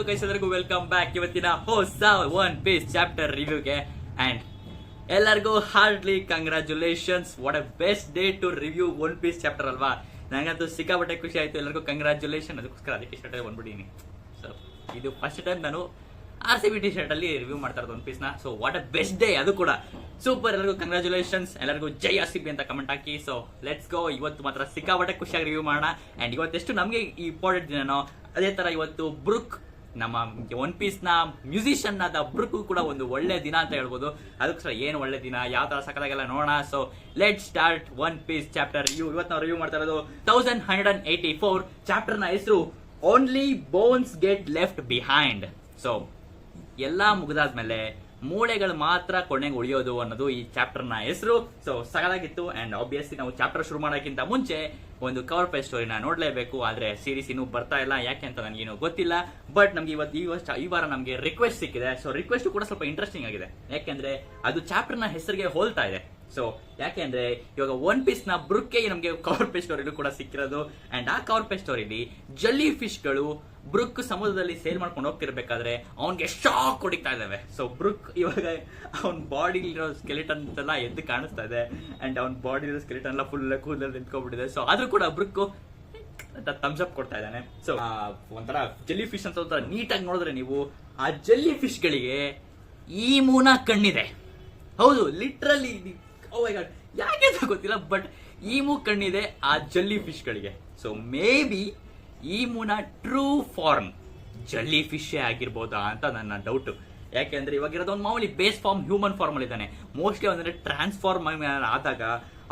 Hello guys, ಎಲ್ಲರಿಗೂ welcome back ಇವತ್ತಿನ ಹೊಸ ಒನ್ ಪೀಸ್ ಚಾಪ್ಟರ್ ರಿವ್ಯೂಗೆ. ಅಂಡ್ ಎಲ್ಲರಿಗೂ hardly congratulations. What a best day to review one piece chapter ಅಲ್ವಾ. ನನಗಂತೂ ಸಿಕ್ಕಾಪಟ್ಟೆ ಖುಷಿ ಆಯ್ತು. ಎಲ್ಲರಿಗೂ ಕಂಗ್ರಾಚುಲೇಷನ್. ಅದಕ್ಕೋಸ್ಕರ ಅದಕ್ಕೆ ಶರ್ಟ್ ಬಂದ್ಬಿಟ್ಟಿನಿ. ಸೊ ಇದು ಫಸ್ಟ್ ಟೈಮ್ ನಾನು RCB ಟಿ ಶರ್ಟ್ ಅಲ್ಲಿ ರಿವ್ಯೂ ಮಾಡ್ತಾ ಇರೋದು ಒನ್ ಪೀಸ್ ನ. So what a best day, ಅದು ಕೂಡ ಸೂಪರ್. ಎಲ್ಲರಿಗೂ ಕಂಗ್ರಾಚುಲೇಷನ್ಸ್. ಎಲ್ಲರಿಗೂ ಜೈ RCB ಅಂತ ಕಮೆಂಟ್ ಹಾಕಿ. So let's go. ಇವತ್ತು ಮಾತ್ರ ಸಿಕ್ಕಾಪಟ್ಟೆ ಖುಷಿಯಾಗಿ ರಿವ್ಯೂ ಮಾಡೋಣ. ಅಂಡ್ ಇವತ್ತೆಷ್ಟು ನಮಗೆ ಇಂಪಾರ್ಟೆಂಟ್ ದಿನನೋ ಅದೇ ತರ ಇವತ್ತು ಬ್ರೂಕ್, ನಮ್ಮ ಒನ್ ಪೀಸ್ ನ ಮ್ಯೂಸಿಷಿಯನ್ ಆದ ಬ್ರೂಕ್ ಕೂಡ ಒಂದು ಒಳ್ಳೆ ದಿನ ಅಂತ ಹೇಳ್ಬೋದು. ಅದಕ್ಕೋಸ್ಕರ ಏನು ಒಳ್ಳೆ ದಿನ, ಯಾವ ತರ ಸಕಲಾಗೆಲ್ಲ ನೋಡೋಣ. So let start one piece chapter review. ಇವತ್ತು ನಾವು ರಿವ್ಯೂ ಮಾಡ್ತಾ ಇರೋದು 1184 ಚಾಪ್ಟರ್ ನ ಹೆಸರು only bones get left behind. So ಎಲ್ಲಾ ಮುಗಿದಾದ್ಮೇಲೆ ಮೂಳೆಗಳು ಮಾತ್ರ ಕೊನೆಗೆ ಉಳಿಯೋದು ಅನ್ನೋದು ಈ ಚಾಪ್ಟರ್ ನ ಹೆಸರು. ಸೊ ಸಗಲಾಗಿತ್ತು. ಅಂಡ್ ಆಬ್ವಿಯಸ್ಲಿ ನಾವು ಚಾಪ್ಟರ್ ಶುರು ಮಾಡೋಕ್ಕಿಂತ ಮುಂಚೆ ಒಂದು ಕವರ್ ಪೇಜ್ ಸ್ಟೋರಿನ ನೋಡ್ಲೇಬೇಕು. ಆದ್ರೆ ಸೀರೀಸ್ ಇನ್ನೂ ಬರ್ತಾ ಇಲ್ಲ, ಯಾಕೆ ಅಂತ ನನಗೇನು ಗೊತ್ತಿಲ್ಲ. ಬಟ್ ನಮ್ಗೆ ಈ ವಾರ ನಮಗೆ ರಿಕ್ವೆಸ್ಟ್ ಸಿಕ್ಕಿದೆ. ಸೊ ರಿಕ್ವೆಸ್ಟ್ ಕೂಡ ಸ್ವಲ್ಪ ಇಂಟ್ರೆಸ್ಟಿಂಗ್ ಆಗಿದೆ, ಯಾಕೆಂದ್ರೆ ಅದು ಚಾಪ್ಟರ್ ನ ಹೆಸರಿಗೆ ಹೋಲ್ತಾ ಇದೆ. ಸೊ ಯಾಕೆಂದ್ರೆ ಇವಾಗ ಒನ್ ಪೀಸ್ ನ ಬ್ರೂಕ್ಗೆ ನಮಗೆ ಕವರ್ ಪೇಜ್ ಸ್ಟೋರಿನೂ ಕೂಡ ಸಿಕ್ಕಿರೋದು. ಅಂಡ್ ಆ ಕವರ್ ಪೇಜ್ ಸ್ಟೋರಿಲಿ ಜೆಲ್ಲಿ ಫಿಶ್ ಗಳು ಬ್ರೂಕ್ ಸಮುದ್ರದಲ್ಲಿ ಸೇಲ್ ಮಾಡ್ಕೊಂಡು ಹೋಗ್ತಿರ್ಬೇಕಾದ್ರೆ ಅವನ್ಗೆ ಶಾಕ್ ಹೊಡಿತಾ ಇದಾವೆ. ಸೊ ಬ್ರೂಕ್ ಇವಾಗ ಅವನ್ ಬಾಡಿ ಇರೋ ಸ್ಕೆಲಿಟನ್ ಎಲ್ಲ ಎದ್ದು ಕಾಣಿಸ್ತಾ ಇದೆ. ಅಂಡ್ ಅವನ್ ಬಾಡಿ ಇರೋ ಸ್ಕೆಲಿಟನ್ ಎಲ್ಲ ಫುಲ್ ಕೂದಲಲ್ಲಿ ನಿಂತ್ಕೊಂಡ್ಬಿಟ್ಟಿದೆ. ಸೊ ಆದ್ರೂ ಕೂಡ ಬ್ರೂಕ್ ಥಮ್ಸ್ ಅಪ್ ಕೊಡ್ತಾ ಇದ್ದಾನೆ. ಸೊ ಒಂಥರ ಜೆಲ್ಲಿ ಫಿಶ್ ಅಂತ ಒಂಥರ ನೀಟಾಗಿ ನೋಡಿದ್ರೆ ನೀವು, ಆ ಜೆಲ್ಲಿ ಫಿಶ್ ಗಳಿಗೆ ಈ ಮೂನ ಕಣ್ಣಿದೆ. ಹೌದು, ಲಿಟ್ರಲಿ. ಓ ಮೈ ಗಾಡ್, ಯಾಕೆ ಅಂತ ಗೊತ್ತಿಲ್ಲ, ಬಟ್ ಈಮು ಕಣ್ಣಿದೆ ಆ ಜೆಲ್ಲಿ ಫಿಶ್ ಗಳಿಗೆ. ಸೊ ಮೇ ಬಿ ಈಮುನ ಟ್ರೂ ಫಾರ್ಮ್ ಜೆಲ್ಲಿ ಫಿಶ್ ಆಗಿರ್ಬೋದಾ ಅಂತ ನನ್ನ ಡೌಟ್. ಯಾಕೆಂದ್ರೆ ಇವಾಗ ಇರೋದು ಒಂದು ಮಾಮೂಲಿ ಬೇಸ್ ಫಾರ್ಮ್, ಹ್ಯೂಮನ್ ಫಾರ್ಮ್ ಅಲ್ಲಿ ಇದ್ದಾನೆ. ಮೋಸ್ಟ್ಲಿ ಅಂದ್ರೆ ಟ್ರಾನ್ಸ್ಫಾರ್ಮ್ ಆದಾಗ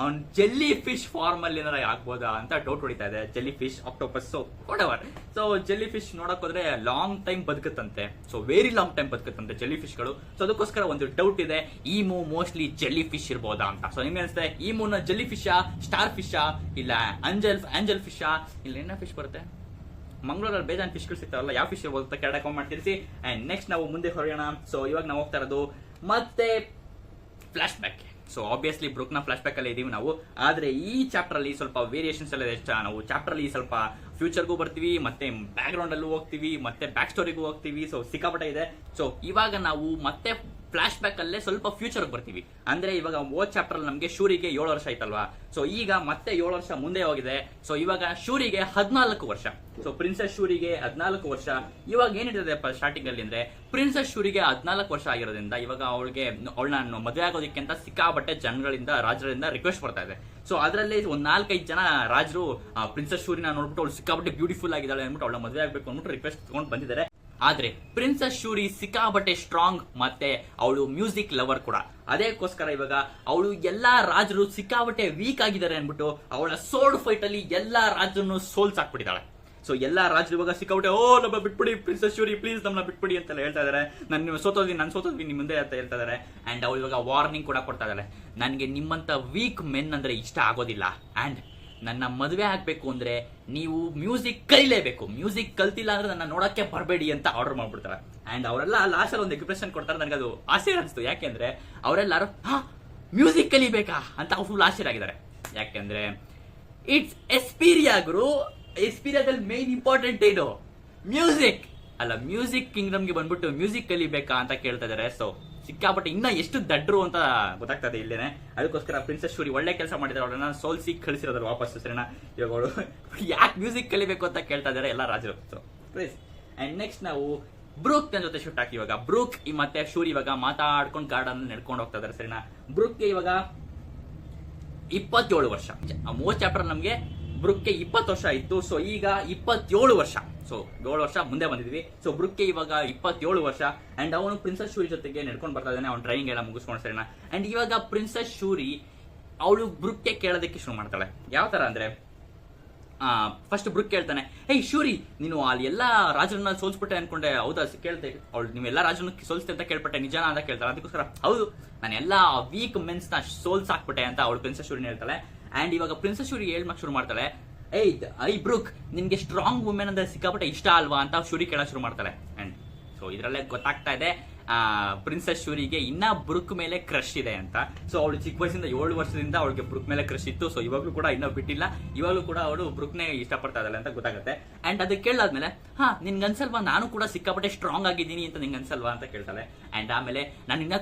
ಅವ್ನ್ ಜೆಲ್ಲಿ ಫಿಶ್ ಫಾರ್ಮ್ ಅಲ್ಲಿ ಏನಾರ ಆಗ್ಬೋದಾ ಅಂತ ಡೌಟ್ ಹೊಡಿತಾ ಇದೆ. Jellyfish, octopus, so whatever. So jellyfish ನೋಡಕ್ ಹೋದ್ರೆ ಲಾಂಗ್ ಟೈಮ್ ಬದುಕುತ್ತಂತೆ. ಸೊ ವೆರಿ ಲಾಂಗ್ ಟೈಮ್ ಬದುಕುತ್ತಂತೆ ಜೆಲ್ಲಿ ಫಿಶ್ ಗಳು. ಸೊ ಅದಕ್ಕೋಸ್ಕರ ಒಂದು ಡೌಟ್ ಇದೆ, ಈಮು ಮೋಸ್ಟ್ಲಿ ಜೆಲ್ಲಿ ಫಿಶ್ ಇರ್ಬೋದಾ ಅಂತ. ಸೊ ನಿಮ್ಗೆ ಅನ್ಸುತ್ತೆ ಈಮುನ ಜೆಲ್ಲಿ ಫಿಶಾ, ಸ್ಟಾರ್ ಫಿಶಾ, ಇಲ್ಲ ಆಂಜಲ್ ಫಿಶಾ, ಇಲ್ಲ ಏನ ಫಿಶ್ ಬರುತ್ತೆ ಮಂಗಳೂರಲ್ಲಿ ಬೇಜಾನ್ ಫಿಶ್ಗಳು ಸಿಗ್ತಾವಲ್ಲ, ಯಾವ ಫಿಶ್ ಇರ್ಬೋದು ಅಂತ ಕೆಳಗಡೆ ಕಾಮೆಂಟ್ ಮಾಡ್ತಿರ್ಸಿ. ಅಂಡ್ ನೆಕ್ಸ್ಟ್ ನಾವು ಮುಂದೆ ಹೊರಗೋಣ. ಸೊ ಇವಾಗ ನಾವು ಹೋಗ್ತಾ ಇರೋದು ಮತ್ತೆ flash back. So obviously Brooke ನ ಫ್ಲಾಶ್ ಬ್ಯಾಕ್ ಅಲ್ಲಿ ಇದೀವಿ ನಾವು. ಆದ್ರೆ ಈ ಚಾಪ್ಟರ್ ಅಲ್ಲಿ ಸ್ವಲ್ಪ ವೇರಿಯೇಷನ್ಸ್ ಎಲ್ಲ ಇದೆ. ನಾವು ಚಾಪ್ಟರ್ ಅಲ್ಲಿ ಸ್ವಲ್ಪ ಫ್ಯೂಚರ್ಗೂ ಬರ್ತೀವಿ, ಮತ್ತೆ ಬ್ಯಾಕ್ ಗ್ರೌಂಡ್ ಅಲ್ಲೂ ಹೋಗ್ತೀವಿ, ಮತ್ತೆ ಬ್ಯಾಕ್ ಸ್ಟೋರಿಗೂ ಹೋಗ್ತೀವಿ. ಸೊ ಸಿಕ್ಕಾಪಟ್ಟೆ ಇದೆ. ಸೊ ಇವಾಗ ನಾವು ಮತ್ತೆ ಫ್ಲಾಶ್ ಬ್ಯಾಕ್ ಅಲ್ಲೇ ಸ್ವಲ್ಪ ಫ್ಯೂಚರ್ ಬರ್ತೀವಿ. ಅಂದ್ರೆ ಇವಾಗ ಓದ್ ಚಾಪ್ಟರ್ ಅಲ್ಲಿ ನಮಗೆ ಶೂರಿಗೆ 7 ವರ್ಷ ಆಯ್ತಲ್ವಾ. ಸೊ ಈಗ ಮತ್ತೆ 7 ವರ್ಷ ಮುಂದೆ ಹೋಗಿದೆ. ಸೊ ಇವಾಗ ಶೂರಿಗೆ 14 ವರ್ಷ. ಸೊ ಪ್ರಿನ್ಸೆಸ್ ಶೂರಿಗೆ 14 ವರ್ಷ. ಇವಾಗ ಏನಿದೆ ಸ್ಟಾರ್ಟಿಂಗ್ ಅಲ್ಲಿ ಅಂದ್ರೆ, ಪ್ರಿನ್ಸೆಸ್ ಶೂರಿಗೆ 14 ವರ್ಷ ಆಗಿರೋದ್ರಿಂದ ಇವಾಗ ಅವಳನ್ನ ಮದುವೆ ಆಗೋದಕ್ಕೆ ಅಂತ ಸಿಕ್ಕಾಪಟ್ಟೆ ಜನಗಳಿಂದ, ರಾಜರಿಂದ ರಿಕ್ವೆಸ್ಟ್ ಬರ್ತಾ ಇದೆ. ಸೊ ಅದರಲ್ಲಿ ಒಂದ್ 4-5 ಜನ ರಾಜರು ಪ್ರಿನ್ಸೆಸ್ ಶೂರಿನ ನೋಡ್ಬಿಟ್ಟು ಅವಳು ಸಿಕ್ಕಾಪಟ್ಟೆ ಬ್ಯೂಟಿಫುಲ್ ಆಗಿದ್ದಾಳೆ ಅಂದ್ಬಿಟ್ಟು ಅವಳ ಮದುವೆ ಆಗ್ಬೇಕು ಅಂದ್ಬಿಟ್ಟು ರಿಕ್ವೆಸ್ಟ್ ತಗೊಂಡು ಬಂದಿದ್ದಾರೆ. ಆದ್ರೆ ಪ್ರಿನ್ಸೆಸ್ ಶೂರಿ ಸಿಕ್ಕಾಪಟ್ಟೆ ಸ್ಟ್ರಾಂಗ್, ಮತ್ತೆ ಅವಳು ಮ್ಯೂಸಿಕ್ ಲವರ್ ಕೂಡ. ಅದಕ್ಕೋಸ್ಕರ ಇವಾಗ ಅವಳು ಎಲ್ಲಾ ರಾಜರು ಸಿಕ್ಕಾಪಟ್ಟೆ ವೀಕ್ ಆಗಿದ್ದಾರೆ ಅನ್ಬಿಟ್ಟು ಅವಳ ಸೋರ್ಡ್ ಫೈಟ್ ಅಲ್ಲಿ ಎಲ್ಲಾ ರಾಜರನ್ನು ಸೋಲ್ಸಾಕ್ಬಿಟ್ಟಿದ್ದಾಳೆ. ಸೊ ಎಲ್ಲಾ ರಾಜರು ಇವಾಗ ಸಿಕ್ಕಾಪಟ್ಟೆ ನಮ್ಮ ಬಿಟ್ಬಿಡಿ ಪ್ರಿನ್ಸೆಸ್ ಶೂರಿ, ಪ್ಲೀಸ್ ನಮ್ಮನ್ನ ಬಿಟ್ಬಿಡಿ ಅಂತೆಲ್ಲ ಹೇಳ್ತಾ ಇದಾರೆ. ನಾನು ಸೋತೋದ್ವಿ ನಿಮ್ ಮುಂದೆ ಅಂತ ಹೇಳ್ತಾ ಇದಾರೆ. ಅಂಡ್ ಅವಳು ಇವಾಗ ವಾರ್ನಿಂಗ್ ಕೂಡ ಕೊಡ್ತಾ ಇದ್ದಾಳೆ, ನನ್ಗೆ ನಿಮ್ಮಂತ ವೀಕ್ ಮೆನ್ ಅಂದ್ರೆ ಇಷ್ಟ ಆಗೋದಿಲ್ಲ. ಅಂಡ್ ನನ್ನ ಮದುವೆ ಆಗ್ಬೇಕು ಅಂದ್ರೆ ನೀವು ಮ್ಯೂಸಿಕ್ ಕಲಿಲೇಬೇಕು, ಮ್ಯೂಸಿಕ್ ಕಲ್ತಿಲ್ಲ ಅಂದ್ರೆ ನನ್ನ ನೋಡಕ್ಕೆ ಬರಬೇಡಿ ಅಂತ ಆರ್ಡರ್ ಮಾಡ್ಬಿಡ್ತಾರೆ. ಅಂಡ್ ಅವರೆಲ್ಲ ಲಾಸ್ಟ್ ಅಲ್ಲಿ ಒಂದು ಎಕ್ಸ್ಪ್ರೆಷನ್ ಕೊಡ್ತಾರೆ. ನನಗೆ ಅದು ಆಶ್ಚರ್ಯ ಅನಿಸ್ತು. ಯಾಕೆಂದ್ರೆ ಅವರೆಲ್ಲರೂ ಮ್ಯೂಸಿಕ್ ಕಲಿಬೇಕಾ ಅಂತ ಫುಲ್ ಆಶ್ಚರ್ಯ ಆಗಿದ್ದಾರೆ. ಯಾಕೆಂದ್ರೆ ಇಟ್ಸ್ ಎಸ್ಪೀರಿಯಾ ಗುರು. ಎಸ್ಪೀರಿಯಾದಲ್ಲಿ ಮೇನ್ ಇಂಪಾರ್ಟೆಂಟ್ ಏನು, ಮ್ಯೂಸಿಕ್ ಅಲ್ಲ. ಮ್ಯೂಸಿಕ್ ಕಿಂಗ್ಡಮ್ಗೆ ಬಂದ್ಬಿಟ್ಟು ಮ್ಯೂಸಿಕ್ ಕಲಿಬೇಕಾ ಅಂತ ಕೇಳ್ತಾ ಇದಾರೆ. ಸೊ ಸಿಕ್ಕಾಪಟ್ಟೆ ಇನ್ನ ಎಷ್ಟು ದಡ್ರು ಅಂತ ಗೊತ್ತಾಗ್ತದೆ ಇಲ್ಲೇನೆ. ಅದಕ್ಕೋಸ್ಕರ ಪ್ರಿನ್ಸೆಸ್ ಶೂರಿ ಒಳ್ಳೆ ಕೆಲಸ ಮಾಡಿದ್ರೆ ಅವಳನ್ನ ಸೋಲ್ಸಿ ಕಳಿಸಿರೋದ್ರ ವಾಪಸ್. ಸರಿನಾ, ಇವಾಗ ಅವಳು ಯಾಕೆ ಮ್ಯೂಸಿಕ್ ಕಲಿಬೇಕು ಅಂತ ಕೇಳ್ತಾ ಇದಾರೆ ಎಲ್ಲ ರಾಜರು. So please. ಅಂಡ್ ನೆಕ್ಸ್ಟ್ ನಾವು ಬ್ರೂಕ್ ನನ್ನ ಜೊತೆ ಶಿಫ್ಟ್ ಹಾಕಿ. ಇವಾಗ ಬ್ರೂಕ್ ಮತ್ತೆ ಶೂರಿ ಇವಾಗ ಮಾತಾಡ್ಕೊಂಡು ಗಾರ್ಡನ್ ನಡ್ಕೊಂಡು ಹೋಗ್ತಾ ಇದಾರೆ. ಸರಿನಾ, ಬ್ರೂಕ್ಗೆ ಇವಾಗ 27 ವರ್ಷ. ಮೋಸ್ಟ್ ಚಾಪ್ಟರ್ ನಮ್ಗೆ ಬ್ರೂಕ್ಗೆ 20 ವರ್ಷ ಇತ್ತು. ಸೊ ಈಗ 27 ವರ್ಷ. ಸೊ 7 ವರ್ಷ ಮುಂದೆ ಬಂದಿದ್ವಿ. ಸೊ ಬ್ರೂಕ್ಗೆ ಇವಾಗ 27 ವರ್ಷ. ಅಂಡ್ ಅವನು ಪ್ರಿನ್ಸೆಸ್ ಶೂರಿ ಜೊತೆಗೆ ನಡ್ಕೊಂಡು ಬರ್ತಾ ಇದ್ದಾನೆ, ಅವ್ನ ಟ್ರೈನಿಂಗ್ ಎಲ್ಲ ಮುಗಿಸ್ಕೊಂಡು. ಸರಿನಾ, ಅಂಡ್ ಇವಾಗ ಪ್ರಿನ್ಸೆಸ್ ಶೂರಿ ಅವಳು ಬ್ರೂಕ್ಗೆ ಕೇಳೋದಕ್ಕೆ ಶುರು ಮಾಡ್ತಾಳೆ. ಯಾವ ತರ ಅಂದ್ರೆ, ಫಸ್ಟ್ ಬ್ರೂಕ್ ಕೇಳ್ತಾನೆ, ಹೇಯ್ ಶೂರಿ, ನೀನು ಅಲ್ಲಿ ಎಲ್ಲಾ ರಾಜರನ್ನ ಸೋಲ್ಸ್ಬಿಟ್ಟೆ ಅನ್ಕೊಂಡೆ, ಹೌದಾ? ಕೇಳ್ತೆ ಅವಳು, ನೀವೆಲ್ಲಾ ರಾಜರನ್ನ ಸೋಲ್ಸ್ತೆ ಅಂತ ಕೇಳ್ಪಟ್ಟೆ, ನಿಜಾನ ಅಂತ ಕೇಳ್ತಾಳೆ. ಅದಕ್ಕೋಸ್ಕರ ಹೌದು, ನಾನು ಎಲ್ಲಾ ವೀಕ್ ಮೆನ್ಸ್ ನ ಸೋಲ್ಸಾಕ್ಬಿಟ್ಟೆ ಅಂತ ಅವಳು ಪ್ರಿನ್ಸೆಸ್ ಶೂರಿನ ಹೇಳ್ತಾಳೆ. ಅಂಡ್ ಇವಾಗ ಪ್ರಿನ್ಸೆಸ್ ಶೂರಿ ಹೇಳ್ಮಕ್ ಶುರು ಮಾಡ್ತಾಳೆ, ಐ ಬ್ರೂಕ್, ನಿನ್ಗೆ ಸ್ಟ್ರಾಂಗ್ ವುಮೆನ್ ಅಂದ್ರೆ ಸಿಕ್ಕಾಪಟ್ಟೆ ಇಷ್ಟ ಅಲ್ವಾ ಅಂತ ಶೂರಿ ಕೇಳಕ್ ಶುರು ಮಾಡ್ತಾಳೆ. ಅಂಡ್ ಸೊ ಇದ್ರಲ್ಲೇ ಗೊತ್ತಾಗ್ತಾ ಇದೆ ಪ್ರಿನ್ಸೆಸ್ ಶೂರಿಗೆ ಇನ್ನ ಬ್ರುಕ್ ಮೇಲೆ ಕ್ರಶ್ ಇದೆ ಅಂತ. ಸೊ ಅವಳು ಚಿಕ್ಕ ವಯಸ್ಸಿಂದ 7 ವರ್ಷದಿಂದ ಅವಳಿಗೆ ಬ್ರುಕ್ ಮೇಲೆ ಕ್ರಶ್ ಇತ್ತು. ಸೊ ಇವಾಗಲೂ ಕೂಡ ಇನ್ನೂ ಬಿಟ್ಟಿಲ್ಲ, ಇವಾಗಲೂ ಕೂಡ ಅವಳು ಬ್ರುಕ್ನೇ ಇಷ್ಟಪಡ್ತಾ ಇದ್ದಾಳೆ ಅಂತ ಗೊತ್ತಾಗುತ್ತೆ. ಅಂಡ್ ಅದು ಕೇಳಾದ್ಮೇಲೆ ನಿನ್ಗನ್ಸಲ್ವಾ ನಾನು ಕೂಡ ಸಿಕ್ಕಾಪಟ್ಟೆ ಸ್ಟ್ರಾಂಗ್ ಆಗಿದ್ದೀನಿ ಅಂತ ನಿನ್ಗನ್ಸಲ್ವಾ ಅಂತ ಕೇಳ್ತಾಳೆ. ಅಂಡ್ ಆಮೇಲೆ ನಾನು ಇನ್ನ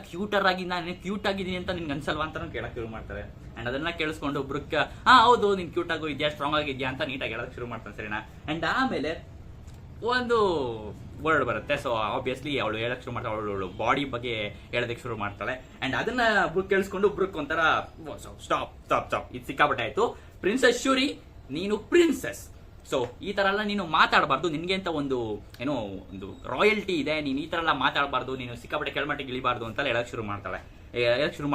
ನಾನು ಕ್ಯೂಟ್ ಆಗಿದ್ದೀನಿ ಅಂತ ನಿನ್ಗನ್ಸಲ್ವಾ ಅಂತ ಕೇಳಕ್ ಶುರು ಮಾಡ್ತಾರೆ. ಅಂಡ್ ಅದನ್ನ ಕೇಳಿಸ್ಕೊಂಡು ಬ್ರುಕ್ ಹೌದು ನೀನ್ ಕ್ಯೂಟ್ ಆಗೋ ಇದೆಯಾ, ಸ್ಟ್ರಾಂಗ್ ಆಗಿದ್ಯಾ ಅಂತ ನೀಟಾಗಿ ಹೇಳಕ್ ಶುರು ಮಾಡ್ತಾನೆ, ಸರಿನಾ. ಅಂಡ್ ಆಮೇಲೆ ಒಂದು ವರ್ಡ್ ಬರುತ್ತೆ. ಸೊ ಆಬ್ವಿಯಸ್ಲಿ ಅವಳು ಹೇಳಕ್ ಶುರು ಮಾಡ್ತಾಳೆ, ಅವಳು ಬಾಡಿ ಬಗ್ಗೆ ಹೇಳೋದಕ್ಕೆ ಶುರು ಮಾಡ್ತಾಳೆ. ಅಂಡ್ ಅದನ್ನ ಬ್ರುಕ್ ಕೇಳಿಸ್ಕೊಂಡು ಬ್ರುಕ್ ಒಂಥರ ಸ್ಟಾಪ್ ಸ್ಟಾಪ್ ಸ್ಟಾಪ್, ಇದು ಸಿಕ್ಕಾಪಟ್ಟೆ ಆಯ್ತು. ಪ್ರಿನ್ಸೆಸ್ ಶೂರಿ ನೀನು ಪ್ರಿನ್ಸೆಸ್, ಸೊ ಈ ತರ ಎಲ್ಲ ನೀನು ಮಾತಾಡಬಾರ್ದು, ನಿನ್ಗೆ ಅಂತ ಒಂದು ಏನೋ ಒಂದು ರಾಯಲ್ಟಿ ಇದೆ, ನೀನು ಈ ತರ ಎಲ್ಲ ಮಾತಾಡಬಾರ್ದು, ನೀನು ಸಿಕ್ಕಾಪಟ್ಟೆ ಕೆಳಮಟ್ಟಿಗೆ ಇಳಿಬಾರ್ದು ಅಂತ ಹೇಳಕ್ ಶುರು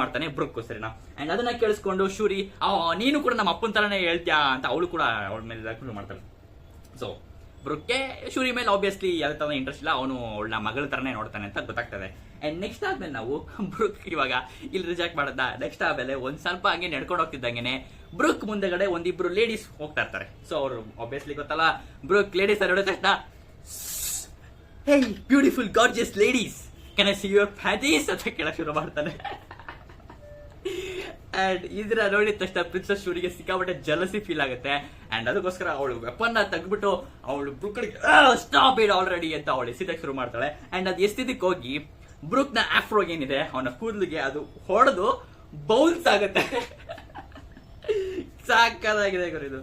ಮಾಡ್ತಾನೆ ಬ್ರುಕ್, ಸರಿನಾ. ಅಂಡ್ ಅದನ್ನ ಕೇಳಿಸ್ಕೊಂಡು ಶೂರಿ ನೀನು ಕೂಡ ನಮ್ಮ ಅಪ್ಪನ ತರನೇ ಹೇಳ್ತ್ಯಾ ಅಂತ ಅವಳು ಕೂಡ ಅವಳ ಮೇಲೆ ಶುರು ಮಾಡ್ತಾಳೆ. ಸೊ ಬ್ರುಕ್ಗೆ ಶೂರಿ ಮೇಲೆ ಆಬ್ವಿಯಸ್ಲಿ ಯಾವ ತರ ಇಂಟ್ರೆಸ್ಟ್ ಇಲ್ಲ, ಅವನು ಅವಳ ಮಗಳ ತರನೇ ನೋಡ್ತಾನೆ ಅಂತ ಗೊತ್ತಾಗ್ತದೆ. ಅಂಡ್ ನೆಕ್ಸ್ಟ್ ಆದ್ಮೇಲೆ ನಾವು ಬ್ರುಕ್ ಇವಾಗ ಇಲ್ಲಿ ರಿಜೆಕ್ಟ್ ಮಾಡದ. ನೆಕ್ಸ್ಟ್ ಆದ್ಮೇಲೆ ಒಂದ್ ಸ್ವಲ್ಪ ಹಂಗೆ ನಡ್ಕೊಂಡು ಹೋಗ್ತಿದ್ದಂಗೆನೆ ಬ್ರುಕ್ ಮುಂದೆಗಡೆ ಒಂದಿಬ್ರು ಲೇಡೀಸ್ ಹೋಗ್ತಾ ಇರ್ತಾರೆ. ಸೊ ಅವ್ರು ಆಬ್ವಿಯಸ್ಲಿ ಗೊತ್ತಲ್ಲ, ಬ್ರುಕ್ ಲೇಡೀಸ್ ನೋಡಿದ ತಕ್ಷಣ hey beautiful gorgeous ladies can I see your panties ಅಂತ ಕೇಳಕ್ ಶುರು ಮಾಡ್ತಾನೆ. ಅಂಡ್ ಇದ್ರ ನೋಡಿದ ತಕ್ಷಣ ಪ್ರಿನ್ಸೆಸ್ ಶೂರಿಗೆ ಸಿಕ್ಕಾಪಟ್ಟೆ ಜಲಸಿ ಫೀಲ್ ಆಗುತ್ತೆ. ಅಂಡ್ ಅದಕ್ಕೋಸ್ಕರ ಅವಳು ವೆಪನ್ ತೆಗ್ದ್ಬಿಟ್ಟು ಅವಳು ಬ್ರುಕ್ ಸ್ಟಾಪ್ ಇಡ್ ಆಲ್ರೆಡಿ ಅಂತ ಅವಳು ಎಸಿದಕ್ಕೆ ಶುರು ಮಾಡ್ತಾಳೆ. ಅಂಡ್ ಅದು ಎಸ್ತಿದ್ದಕ್ಕೆ ಹೋಗಿ ಬ್ರುಕ್ ನ ಆಫ್ರೋ ಏನಿದೆ ಅವನ ಕೂದಲಿಗೆ ಅದು ಹೊಡೆದು ಬೌನ್ಸ್ ಆಗುತ್ತೆ. ಸಾಕಾಗಿದೆ ಇದು.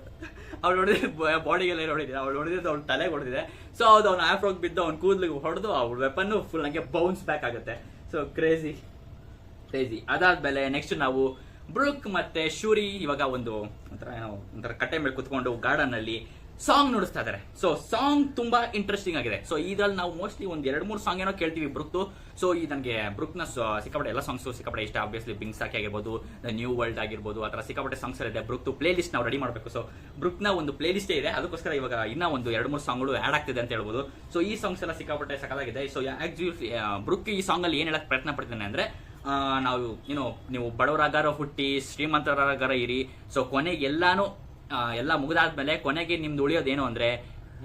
ಅವ್ಳು ನೋಡಿದ್ರೆ ಬಾಡಿಗೆಲ್ಲ ನೋಡಿದ್ರೆ ಅವಳು ನೋಡಿದ್ರೆ ಅವ್ಳು ತಲೆಗೆ ಹೊಡೆದಿದೆ. ಸೊ ಅದು ಅವ್ನ ಆಫ್ರೋಗ್ ಬಿದ್ದು ಅವ್ನ ಕೂದಲಿಗೆ ಹೊಡೆದು ಅವ್ಳ ವೆಪನ್ ಫುಲ್ ಹಂಗೆ ಬೌನ್ಸ್ ಬ್ಯಾಕ್ ಆಗುತ್ತೆ. So crazy. ಅದಾದ್ಮೇಲೆ ನೆಕ್ಸ್ಟ್ ನಾವು ಬ್ರುಕ್ ಮತ್ತೆ ಶೂರಿ ಇವಾಗ ಒಂಥರ ಕಟ್ಟೆ ಮೇಲೆ ಕುತ್ಕೊಂಡು ಗಾರ್ಡನ್ ಅಲ್ಲಿ ಸಾಂಗ್ ನುಡಿಸ್ತಾ ಇದಾರೆ. ಸೊ ಸಾಂಗ್ ತುಂಬಾ ಇಂಟ್ರೆಸ್ಟಿಂಗ್ ಆಗಿದೆ. ಸೊ ಇದ್ರಲ್ಲಿ ನಾವು ಮೋಸ್ಟ್ಲಿ ಒಂದ್ 2-3 ಸಾಂಗ್ ಏನೋ ಕೇಳ್ತೀವಿ ಬ್ರುಕ್ದು. ಸೊ ಈ ನನಗೆ ಬ್ರುಕ್ ನ ಸಿಕ್ಕಾಪಟ್ಟೆ ಎಲ್ಲ ಸಾಂಗ್ಸ್ ಸಿಕ್ಕಾಪಟ್ಟೆ ಇಷ್ಟ. ಆಬ್ವಿಯಸ್ಲಿ ಬಿಂಗ್ ಸಾಕಿ ಆಗಿರ್ಬೋದು, ನ್ಯೂ ವರ್ಲ್ಡ್ ಆಗಿರ್ಬೋದು, ಆ ತರ ಸಿಕ್ಕಾಪಟ್ಟೆ ಸಾಂಗ್ಸ್ ಇದೆ. ಬ್ರುಕ್ ಪ್ಲೇ ಲಿಸ್ಟ್ ನಾವು ರೆಡಿ ಮಾಡಬೇಕು. ಸೊ ಬ್ರುಕ್ ನ ಒಂದು ಪ್ಲೇ ಲಿಸ್ಟೇ ಇದೆ, ಅದಕ್ಕೋಸ್ಕರ ಇವಾಗ ಇನ್ನ ಒಂದು 2-3 ಸಾಂಗ್ಗಳು ಆಡ್ ಆಗ್ತಿದೆ ಅಂತ ಹೇಳ್ಬೋದು. ಸೊ ಈ ಸಾಂಗ್ಸ್ ಎಲ್ಲ ಸಿಕ್ಕಾಪಟ್ಟೆ ಸಕಲಾಗಿದೆ. ಸೊ ಆಕ್ಚುಲಿ ಬ್ರುಕ್ ಈ ಸಾಂಗ್ ಅಲ್ಲಿ ಏನ್ ಹೇಳಕ್ ಪ್ರಯತ್ನ ಪಡ್ತಾನೆ ಅಂದ್ರೆ, ನಾವು ನೀವು ಬಡವರಾಗಾರ ಹುಟ್ಟಿ ಶ್ರೀಮಂತರಾಗಾರ ಇರಿ, ಸೊ ಕೊನೆಗೆ ಎಲ್ಲ ಮುಗಿದಾದ್ಮೇಲೆ ಕೊನೆಗೆ ನಿಮ್ದು ಉಳಿಯೋದೇನು ಅಂದ್ರೆ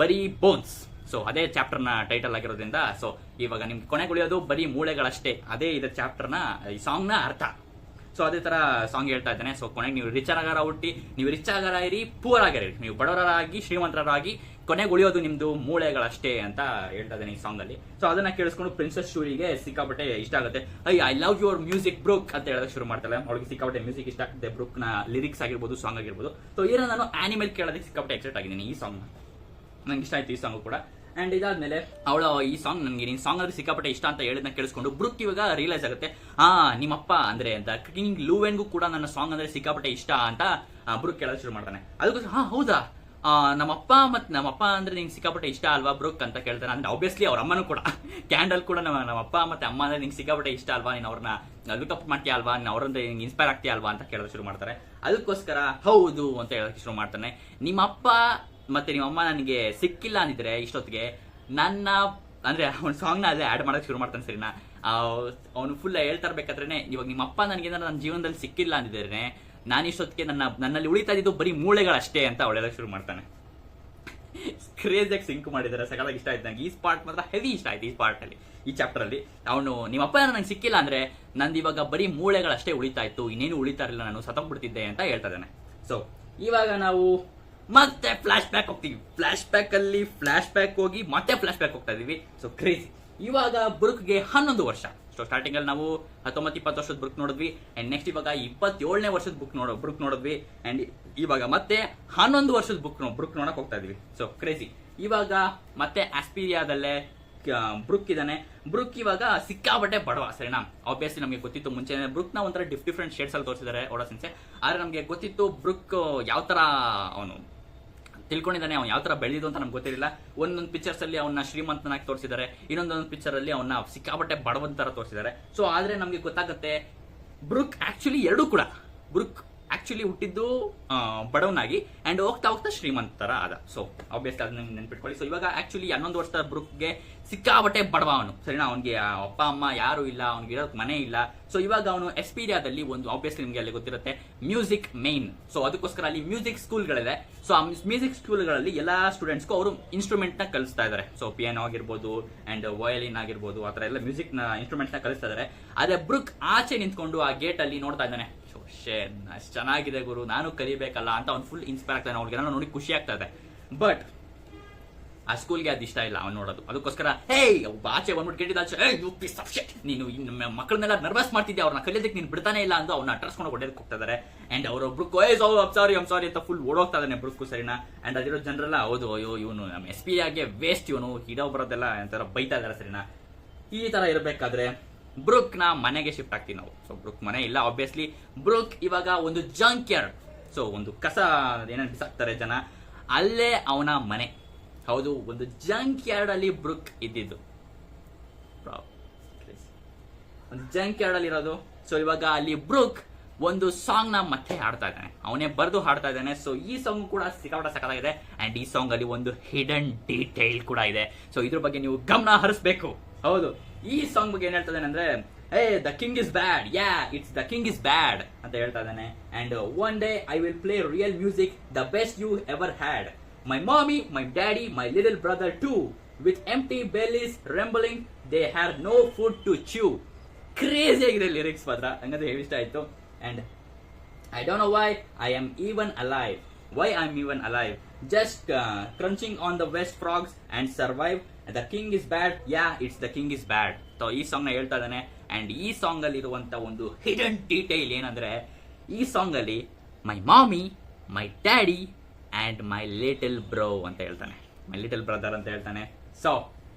ಬರೀ ಬೋನ್ಸ್. ಸೊ ಅದೇ ಚಾಪ್ಟರ್ ನ ಟೈಟಲ್ ಆಗಿರೋದ್ರಿಂದ ಸೊ ಇವಾಗ ನಿಮ್ಗೆ ಕೊನೆಗೆ ಉಳಿಯೋದು ಬರೀ ಮೂಳೆಗಳಷ್ಟೇ. ಅದೇ ಇದ್ರ ಚಾಪ್ಟರ್ ನ ಈ ಸಾಂಗ್ ನ ಅರ್ಥ. ಸೊ ಅದೇ ತರ ಸಾಂಗ್ ಹೇಳ್ತಾ ಇದ್ದಾನೆ. ಸೊ ಕೊನೆಗೆ ನೀವು ರಿಚ್ ಆಗಾರ ಹುಟ್ಟಿ, ನೀವು ರಿಚ್ ಆಗಾರ ಇರಿ, ಪೂರ್ ಆಗಿರಿ, ನೀವು ಬಡವರಾಗಿ ಶ್ರೀಮಂತರಾಗಿ, ಕೊನೆಗೆ ಉಳಿಯೋದು ನಿಮ್ದು ಮೂಳೆಗಳಷ್ಟೇ ಅಂತ ಹೇಳ್ತಾ ಇದ್ದಾನೆ ಈ ಸಾಂಗ್ ಅಲ್ಲಿ. ಸೊ ಅದನ್ನ ಕೇಳಿಸ್ಕೊಂಡು ಪ್ರಿನ್ಸೆಸ್ ಶೂರಿಗೆ ಸಿಕ್ಕಾಪಟ್ಟೆ ಇಷ್ಟ ಆಗುತ್ತೆ. ಐ ಲವ್ ಯುವರ್ ಮ್ಯೂಸಿಕ್ ಬ್ರುಕ್ ಅಂತ ಹೇಳೋದಕ್ಕೆ ಶುರು ಮಾಡ್ತಾಳೆ. ಅವಳಿಗೆ ಸಿಕ್ಕಾಪಟ್ಟೆ ಮ್ಯೂಸಿಕ್ ಇಷ್ಟ ಆಗುತ್ತೆ, ಬ್ರುಕ್ ನ ಲಿರಿಕ್ಸ್ ಆಗಿರ್ಬೋದು, ಸಾಂಗ್ ಆಗಿರ್ಬೋದು. ಸೊ ಇದನ್ನ ನಾನು ಆನಿಮೇಲ್ ಕೇಳೋದಕ್ಕೆ ಸಿಕ್ಕಾಪಟ್ಟೆ ಎಕ್ಸೈಟ್ ಆಗಿದ್ದೀನಿ. ಈ ಸಾಂಗ್ ನಂಗೆ ಇಷ್ಟ ಆಯ್ತು, ಈ ಸಾಂಗ್ ಕೂಡ. ಅಂಡ್ ಇದಾದ್ಮೇಲೆ ಅವಳ ಈ ಸಾಂಗ್ ನನಗೆ ನಿನ್ ಸಾಂಗ್ ಅಂದ್ರೆ ಸಿಕ್ಕಾಪಟ್ಟೆ ಇಷ್ಟ ಅಂತ ಹೇಳಿದ್ನ ಕೇಳಿಸ್ಕೊಂಡು ಬ್ರುಕ್ ಇವಾಗ ರಿಯಲೈಸ್ ಆಗುತ್ತೆ, ನಿಮ್ಮಪ್ಪ ಅಂದ್ರೆ ದ ಕಿಂಗ್ ಲೂವೆನ್ಗೂ ಕೂಡ ನನ್ನ ಸಾಂಗ್ ಅಂದ್ರೆ ಸಿಕ್ಕಾಪಟ್ಟೆ ಇಷ್ಟ ಅಂತ ಬ್ರುಕ್ ಕೇಳೋದು ಶುರು ಮಾಡ್ತಾನೆ. ಅದಕ್ಕೋಸ್ಕರ ಹೌದಾ, ನಮ್ಮಪ್ಪ ಅಂದ್ರೆ ನಿಂಗೆ ಸಿಕ್ಕಾಪಟ್ಟೆ ಇಷ್ಟ ಅಲ್ವಾ ಬ್ರುಕ್ ಅಂತ ಕೇಳ್ತಾನೆ. ಅಂದ್ರೆ ಆಬ್ವಿಯಸ್ಲಿ ಅವ್ರ ಅಮ್ಮನೂ ಕೂಡ ಕ್ಯಾಂಡಲ್ ಕೂಡ ನಮ್ಮಪ್ಪ ಮತ್ತೆ ಅಮ್ಮ ಅಂದ್ರೆ ನಿಂಗೆ ಸಿಕ್ಕಾಪಟ್ಟೆ ಇಷ್ಟ ಅಲ್ವಾ, ನೀನು ಅವ್ರನ್ನ ಲುಕಪ್ ಮಾಡ್ತೀಯ ಅಲ್ವಾ, ನೀನು ಅವ್ರಂದ್ರೆ ನಿಂಗೆ ಇನ್ಸ್ಪೈರ್ ಆಗ್ತೀಯ ಅಲ್ವಾ ಅಂತ ಕೇಳೋದು ಶುರು ಮಾಡ್ತಾರೆ. ಅದಕ್ಕೋಸ್ಕರ ಹೌದು ಅಂತ ಹೇಳೋಕೆ ಶುರು ಮಾಡ್ತಾನೆ. ನಿಮ್ಮಪ್ಪ ಮತ್ತೆ ನಿಮ್ಮಮ್ಮ ನನಗೆ ಸಿಕ್ಕಿಲ್ಲ ಅಂದಿದ್ರೆ ಇಷ್ಟೊತ್ತಿಗೆ ನನ್ನ ಅಂದ್ರೆ ಅವ್ನ ಸಾಂಗ್ ನ ಅದೇ ಆಡ್ ಮಾಡಕ್ ಶುರು ಮಾಡ್ತಾನೆ, ಸರಿನಾ. ಅವನು ಫುಲ್ ಹೇಳ್ತಾ ಇರ್ಬೇಕಾದ್ರೆ ಇವಾಗ ನಿಮ್ಮಪ್ಪ ನನಗೆ ನನ್ನ ಜೀವನದಲ್ಲಿ ಸಿಕ್ಕಿಲ್ಲ ಅಂದಿದ್ರೆ ನಾನು ಇಷ್ಟೊತ್ತಿಗೆ ನನ್ನಲ್ಲಿ ಉಳಿತಾ ಇದ್ದು ಬರೀ ಮೂಳೆಗಳಷ್ಟೇ ಅಂತ ಅವಳೆಲ್ಲ ಶುರು ಮಾಡ್ತಾನೆ. ಕ್ರೇಜಿಯಾಗಿ ಸಿಂಕ್ ಮಾಡಿದ್ದಾರೆ, ಸಕಾಲಾಗಿ ಇಷ್ಟ ಆಯ್ತು ನಂಗೆ. ಈ ಪಾರ್ಟ್ ಮಾತ್ರ ಹೆವಿ ಇಷ್ಟ ಆಯ್ತು. ಈ ಪಾರ್ಟ್ ಅಲ್ಲಿ, ಈ ಚಾಪ್ಟರ್ ಅಲ್ಲಿ ಅವನು ನಿಮ್ಮಪ್ಪ ನಂಗೆ ಸಿಕ್ಕಿಲ್ಲ ಅಂದ್ರೆ ನಂದು ಇವಾಗ ಬರೀ ಮೂಳೆಗಳಷ್ಟೇ ಉಳಿತಾ ಇತ್ತು, ಇನ್ನೇನು ಉಳಿತಾ ಇರಲಿಲ್ಲ, ನಾನು ಸತ್ತೋಗ್ಬಿಡ್ತಿದ್ದೆ ಅಂತ ಹೇಳ್ತಾ ಇದ್ದಾನೆ. ಸೊ ಇವಾಗ ನಾವು ಮತ್ತೆ ಫ್ಲಾಶ್ ಬ್ಯಾಕ್ ಹೋಗ್ತೀವಿ. ಫ್ಲಾಶ್ ಬ್ಯಾಕ್ ಹೋಗಿ ಮತ್ತೆ ಫ್ಲಾಶ್ ಬ್ಯಾಕ್ ಹೋಗ್ತಾ ಇದೀವಿ. So crazy. ಇವಾಗ ಬ್ರುಕ್ಗೆ 11 ವರ್ಷ. ಸೊ ಸ್ಟಾರ್ಟಿಂಗ್ ಅಲ್ಲಿ ನಾವು 19-20 ವರ್ಷದ ಬ್ರುಕ್ ನೋಡಿದ್ವಿ. ಅಂಡ್ ನೆಕ್ಸ್ಟ್ ಇವಾಗ 27ನೇ ವರ್ಷದ ಬ್ರುಕ್ ನೋಡಿದ್ವಿ. ಅಂಡ್ ಇವಾಗ ಮತ್ತೆ 11 ವರ್ಷದ ಬ್ರುಕ್ ನೋಡಕ್ ಹೋಗ್ತಾ ಇದೀವಿ. So crazy. ಇವಾಗ ಮತ್ತೆ ಆಸ್ಪೀರಿಯಾದಲ್ಲೇ ಬ್ರುಕ್ ಇದಾನೆ. ಬ್ರುಕ್ ಇವಾಗ ಸಿಕ್ಕಾಪಟ್ಟೆ ಬಡವ, ಸರಿನಾ. ಆಬ್ವಿಯಸ್ಲಿ ನಮಗೆ ಗೊತ್ತಿತ್ತು ಮುಂಚೆ ಬ್ರುಕ್ ನ ಒಂಥರ ಡಿಫ್ರೆಂಟ್ ಶೇಡ್ಸ್ ಅಲ್ಲಿ ತೋರಿಸಿದ್ದಾರೆ ಓಡೋ ಸೆನ್ಸೆ. ಆದ್ರೆ ನಮಗೆ ಗೊತ್ತಿತ್ತು ಬ್ರುಕ್ ಯಾವ ತರ ಅವನು ತಿಳ್ಕೊಂಡಿದ್ದಾನೆ, ಅವ್ನು ಯಾವ ತರ ಬೆಳೆದಿದ್ದು ಅಂತ ನಮ್ಗೆ ಗೊತ್ತಿರಲಿಲ್ಲ. ಒಂದೊಂದು ಪಿಕ್ಚರ್ಸ್ ಅಲ್ಲಿ ಅವನ್ನ ಶ್ರೀಮಂತನಾಗಿ ತೋರಿಸಿದ್ದಾರೆ, ಇನ್ನೊಂದೊಂದು ಪಿಕ್ಚರ್ ಅಲ್ಲಿ ಅವನ್ನ ಸಿಕ್ಕಾಪಟ್ಟೆ ಬಡವನ್ ತರ ತೋರಿಸಿದ್ದಾರೆ. ಸೊ ಆದ್ರೆ ನಮ್ಗೆ ಗೊತ್ತಾಗುತ್ತೆ ಬ್ರುಕ್ ಆಕ್ಚುಲಿ ಎರಡೂ ಕೂಡ. ಬ್ರುಕ್ ಆಕ್ಚುಲಿ ಹುಟ್ಟಿದ್ದು ಬಡವನಾಗಿ ಅಂಡ್ ಹೋಗ್ತಾ ಹೋಗ್ತಾ ಶ್ರೀಮಂತ ತರ ಆದ. ಸೊ ಆಬ್ವಿಯಸ್ಲಿ ಅದನ್ನ ನೆನ್ಪಿಟ್ಕೊಳ್ಳಿ. ಸೊ ಇವಾಗ ಆಕ್ಚುಲಿ 11 ವರ್ಷದ ಬ್ರೂಕ್ಗೆ ಸಿಕ್ಕಾಬಟ್ಟೆ ಬಡವ ಅವನು, ಸರಿನಾ. ಅವನಿಗೆ ಅಪ್ಪ ಅಮ್ಮ ಯಾರು ಇಲ್ಲ, ಅವ್ನಿಗೆ ಇರೋಕ್ ಮನೆ ಇಲ್ಲ. ಸೊ ಇವಾಗ ಅವನು ಎಸ್ಪೀರಿಯಾದಲ್ಲಿ ಒಂದು, ಆಬ್ವಿಯಸ್ಲಿ ನಿಮ್ಗೆ ಅಲ್ಲಿ ಗೊತ್ತಿರುತ್ತೆ, ಮ್ಯೂಸಿಕ್ ಮೇನ್. ಸೊ ಅದಕ್ಕೋಸ್ಕರ ಅಲ್ಲಿ ಮ್ಯೂಸಿಕ್ ಸ್ಕೂಲ್ಗಳಿದೆ. ಸೊ ಆ ಮ್ಯೂಸಿಕ್ ಸ್ಕೂಲ್ಗಳಲ್ಲಿ ಎಲ್ಲಾ ಸ್ಟೂಡೆಂಟ್ಸ್ಗೂ ಅವರು ಇನ್ಸ್ಟ್ರೂಮೆಂಟ್ ನ ಕಲಿಸ್ತಾ ಇದ್ದಾರೆ. ಸೊ ಪಿಯಾನೋ ಆಗಿರ್ಬೋದು ಅಂಡ್ ವಯೋಲಿನ್ ಆಗಿರ್ಬೋದು, ಆ ತರ ಎಲ್ಲ ಮ್ಯೂಸಿಕ್ ನ ಇನ್ಸ್ಟ್ರೂಮೆಂಟ್ ನ ಕಲಿಸ್ತಾ ಇದ್ದಾರೆ. ಅದೇ ಬ್ರೂಕ್ ಆಚೆ ನಿಂತ್ಕೊಂಡು ಆ ಗೇಟ್ ಅಲ್ಲಿ ನೋಡ್ತಾ ಇದ್ದಾನೆ. ಅಷ್ಟು ಚೆನ್ನಾಗಿದೆ ಗುರು, ನಾನು ಕಲಿಬೇಕಲ್ಲ ಅಂತ ಅವ್ನು ಫುಲ್ ಇನ್ಸ್ಪೈರ್ ಆಗ್ತಾನೆ. ಅವ್ನಿಗೆ ನೋಡಿ ಖುಷಿ ಆಗ್ತಾ ಇದೆ. ಬಟ್ ಆ ಸ್ಕೂಲ್ಗೆ ಅದು ಇಷ್ಟ ಇಲ್ಲ ಅವ್ನು ನೋಡೋದು. ಅದಕ್ಕೋಸ್ಕರ ಆಚೆ ಬಂದ್ಬಿಟ್ಟು ಕೇಳಿದ, ನೀನು ಮಕ್ಕಳನ್ನೆಲ್ಲ ನರ್ವಸ್ ಮಾಡ್ತಿದ್ದೆ, ಅವ್ರನ್ನ ಕಲಿಯೋದಕ್ಕೆ ನೀನು ಬಿಡ್ತಾನೆ ಇಲ್ಲ ಅಂತ ಅವ್ನ ಅಟ್ರಸ್ಕೊಂಡು ಹೊಡೆದಕ್ಕೆ ಹೋಗ್ತಾ ಇದಾರೆ. ಅಂಡ್ ಅವರು ಬ್ರೂಕ್ ಸಾರಿ ಅಂತ ಫುಲ್ ಓಡೋಗ್ತಾ ಇದ್ದಾನೆ ಬ್ರೂಕ್, ಸರಿನಾ. ಅಂಡ್ ಅದಿರೋ ಜನರೆಲ್ಲ ಹೌದು ಅಯ್ಯೋ ಇವನು ನಮ್ಮ SP ಆಗಿ ವೇಸ್ಟ್, ಇವನು ಹಿಡೋ ಬರೋದೆಲ್ಲ ಅಂತಾರ ಬೈತಾ ಇದಾರೆ, ಸರಿನಾ. ಈ ತರ ಇರಬೇಕಾದ್ರೆ ಬ್ರೂಕ್ ನ ಮನೆಗೆ ಶಿಫ್ಟ್ ಆಗ್ತೀವಿ ನಾವು. ಸೊ ಬ್ರೂಕ್ ಮನೆ ಇಲ್ಲ ಆಬ್ವಿಯಸ್ಲಿ. ಬ್ರೂಕ್ ಇವಾಗ ಒಂದು ಜಂಕ್ ಯಾರ್ಡ್, ಸೊ ಒಂದು ಕಸ ಏನೇನು ಬಿಸಾಕ್ತಾರೆ ಜನ, ಅಲ್ಲೇ ಅವನ ಮನೆ. ಹೌದು, ಒಂದು ಜಂಕ್ ಯಾರ್ಡ್ ಅಲ್ಲಿ ಬ್ರೂಕ್ ಇದ್ದಿದ್ದು, ಒಂದು ಜಂಕ್ ಯಾರ್ಡ್ ಅಲ್ಲಿ ಇರೋದು. ಸೊ ಇವಾಗ ಅಲ್ಲಿ ಬ್ರೂಕ್ ಒಂದು ಸಾಂಗ್ ನ ಮತ್ತೆ ಹಾಡ್ತಾ ಇದ್ದಾನೆ, ಅವನೇ ಬರೆದು ಹಾಡ್ತಾ ಇದ್ದಾನೆ. ಸೊ ಈ ಸಾಂಗ್ ಕೂಡ ಸಿಕ್ಕಾಪಟ್ಟೆ ಸಕ್ಕತ್ತಾಗಿದೆ. ಅಂಡ್ ಈ ಸಾಂಗ್ ಅಲ್ಲಿ ಒಂದು ಹಿಡನ್ ಡೀಟೇಲ್ ಕೂಡ ಇದೆ. ಸೊ ಇದ್ರ ಬಗ್ಗೆ ನೀವು ಗಮನ ಹರಿಸಬೇಕು. ಹೌದು, ಈ ಸಾಂಗ್ ಬಗ್ಗೆ ಏನ್ ಹೇಳ್ತಾ ಇದ್ದಾನೆ ಅಂದ್ರೆ, the king is bad, it's the king is bad ಅಂತ ಹೇಳ್ತಾ ಇದ್ದಾನೆ. And one day I will play real music, the best you ever had. My mommy, my daddy, my little brother too, with empty bellies rumbling, they had no food to chew. Crazy ಆಗಿದೆ lyrics ಮಾತ್ರ, ಹಂಗಂದ್ರೆ ಹೇಳಿ ಇಷ್ಟ ಆಯ್ತು. And I don't know why I am even alive. Why I'm even alive? Just crunching on the west frogs and survive. The king is bad. It's the king is bad. So ಈ song ನ ಹೇಳ್ತಾ ಇದ್ದಾನೆ. And ಈ song ಅಲ್ಲಿ ಇರುವಂತ ಒಂದು hidden detail ಏನಂದ್ರೆ, ಈ ಸಾಂಗ್ ಅಲ್ಲಿ my mommy, my daddy and my little bro ಅಂತ ಹೇಳ್ತಾನೆ, ಮೈ ಲಿಟಲ್ ಬ್ರದರ್ ಅಂತ ಹೇಳ್ತಾನೆ. So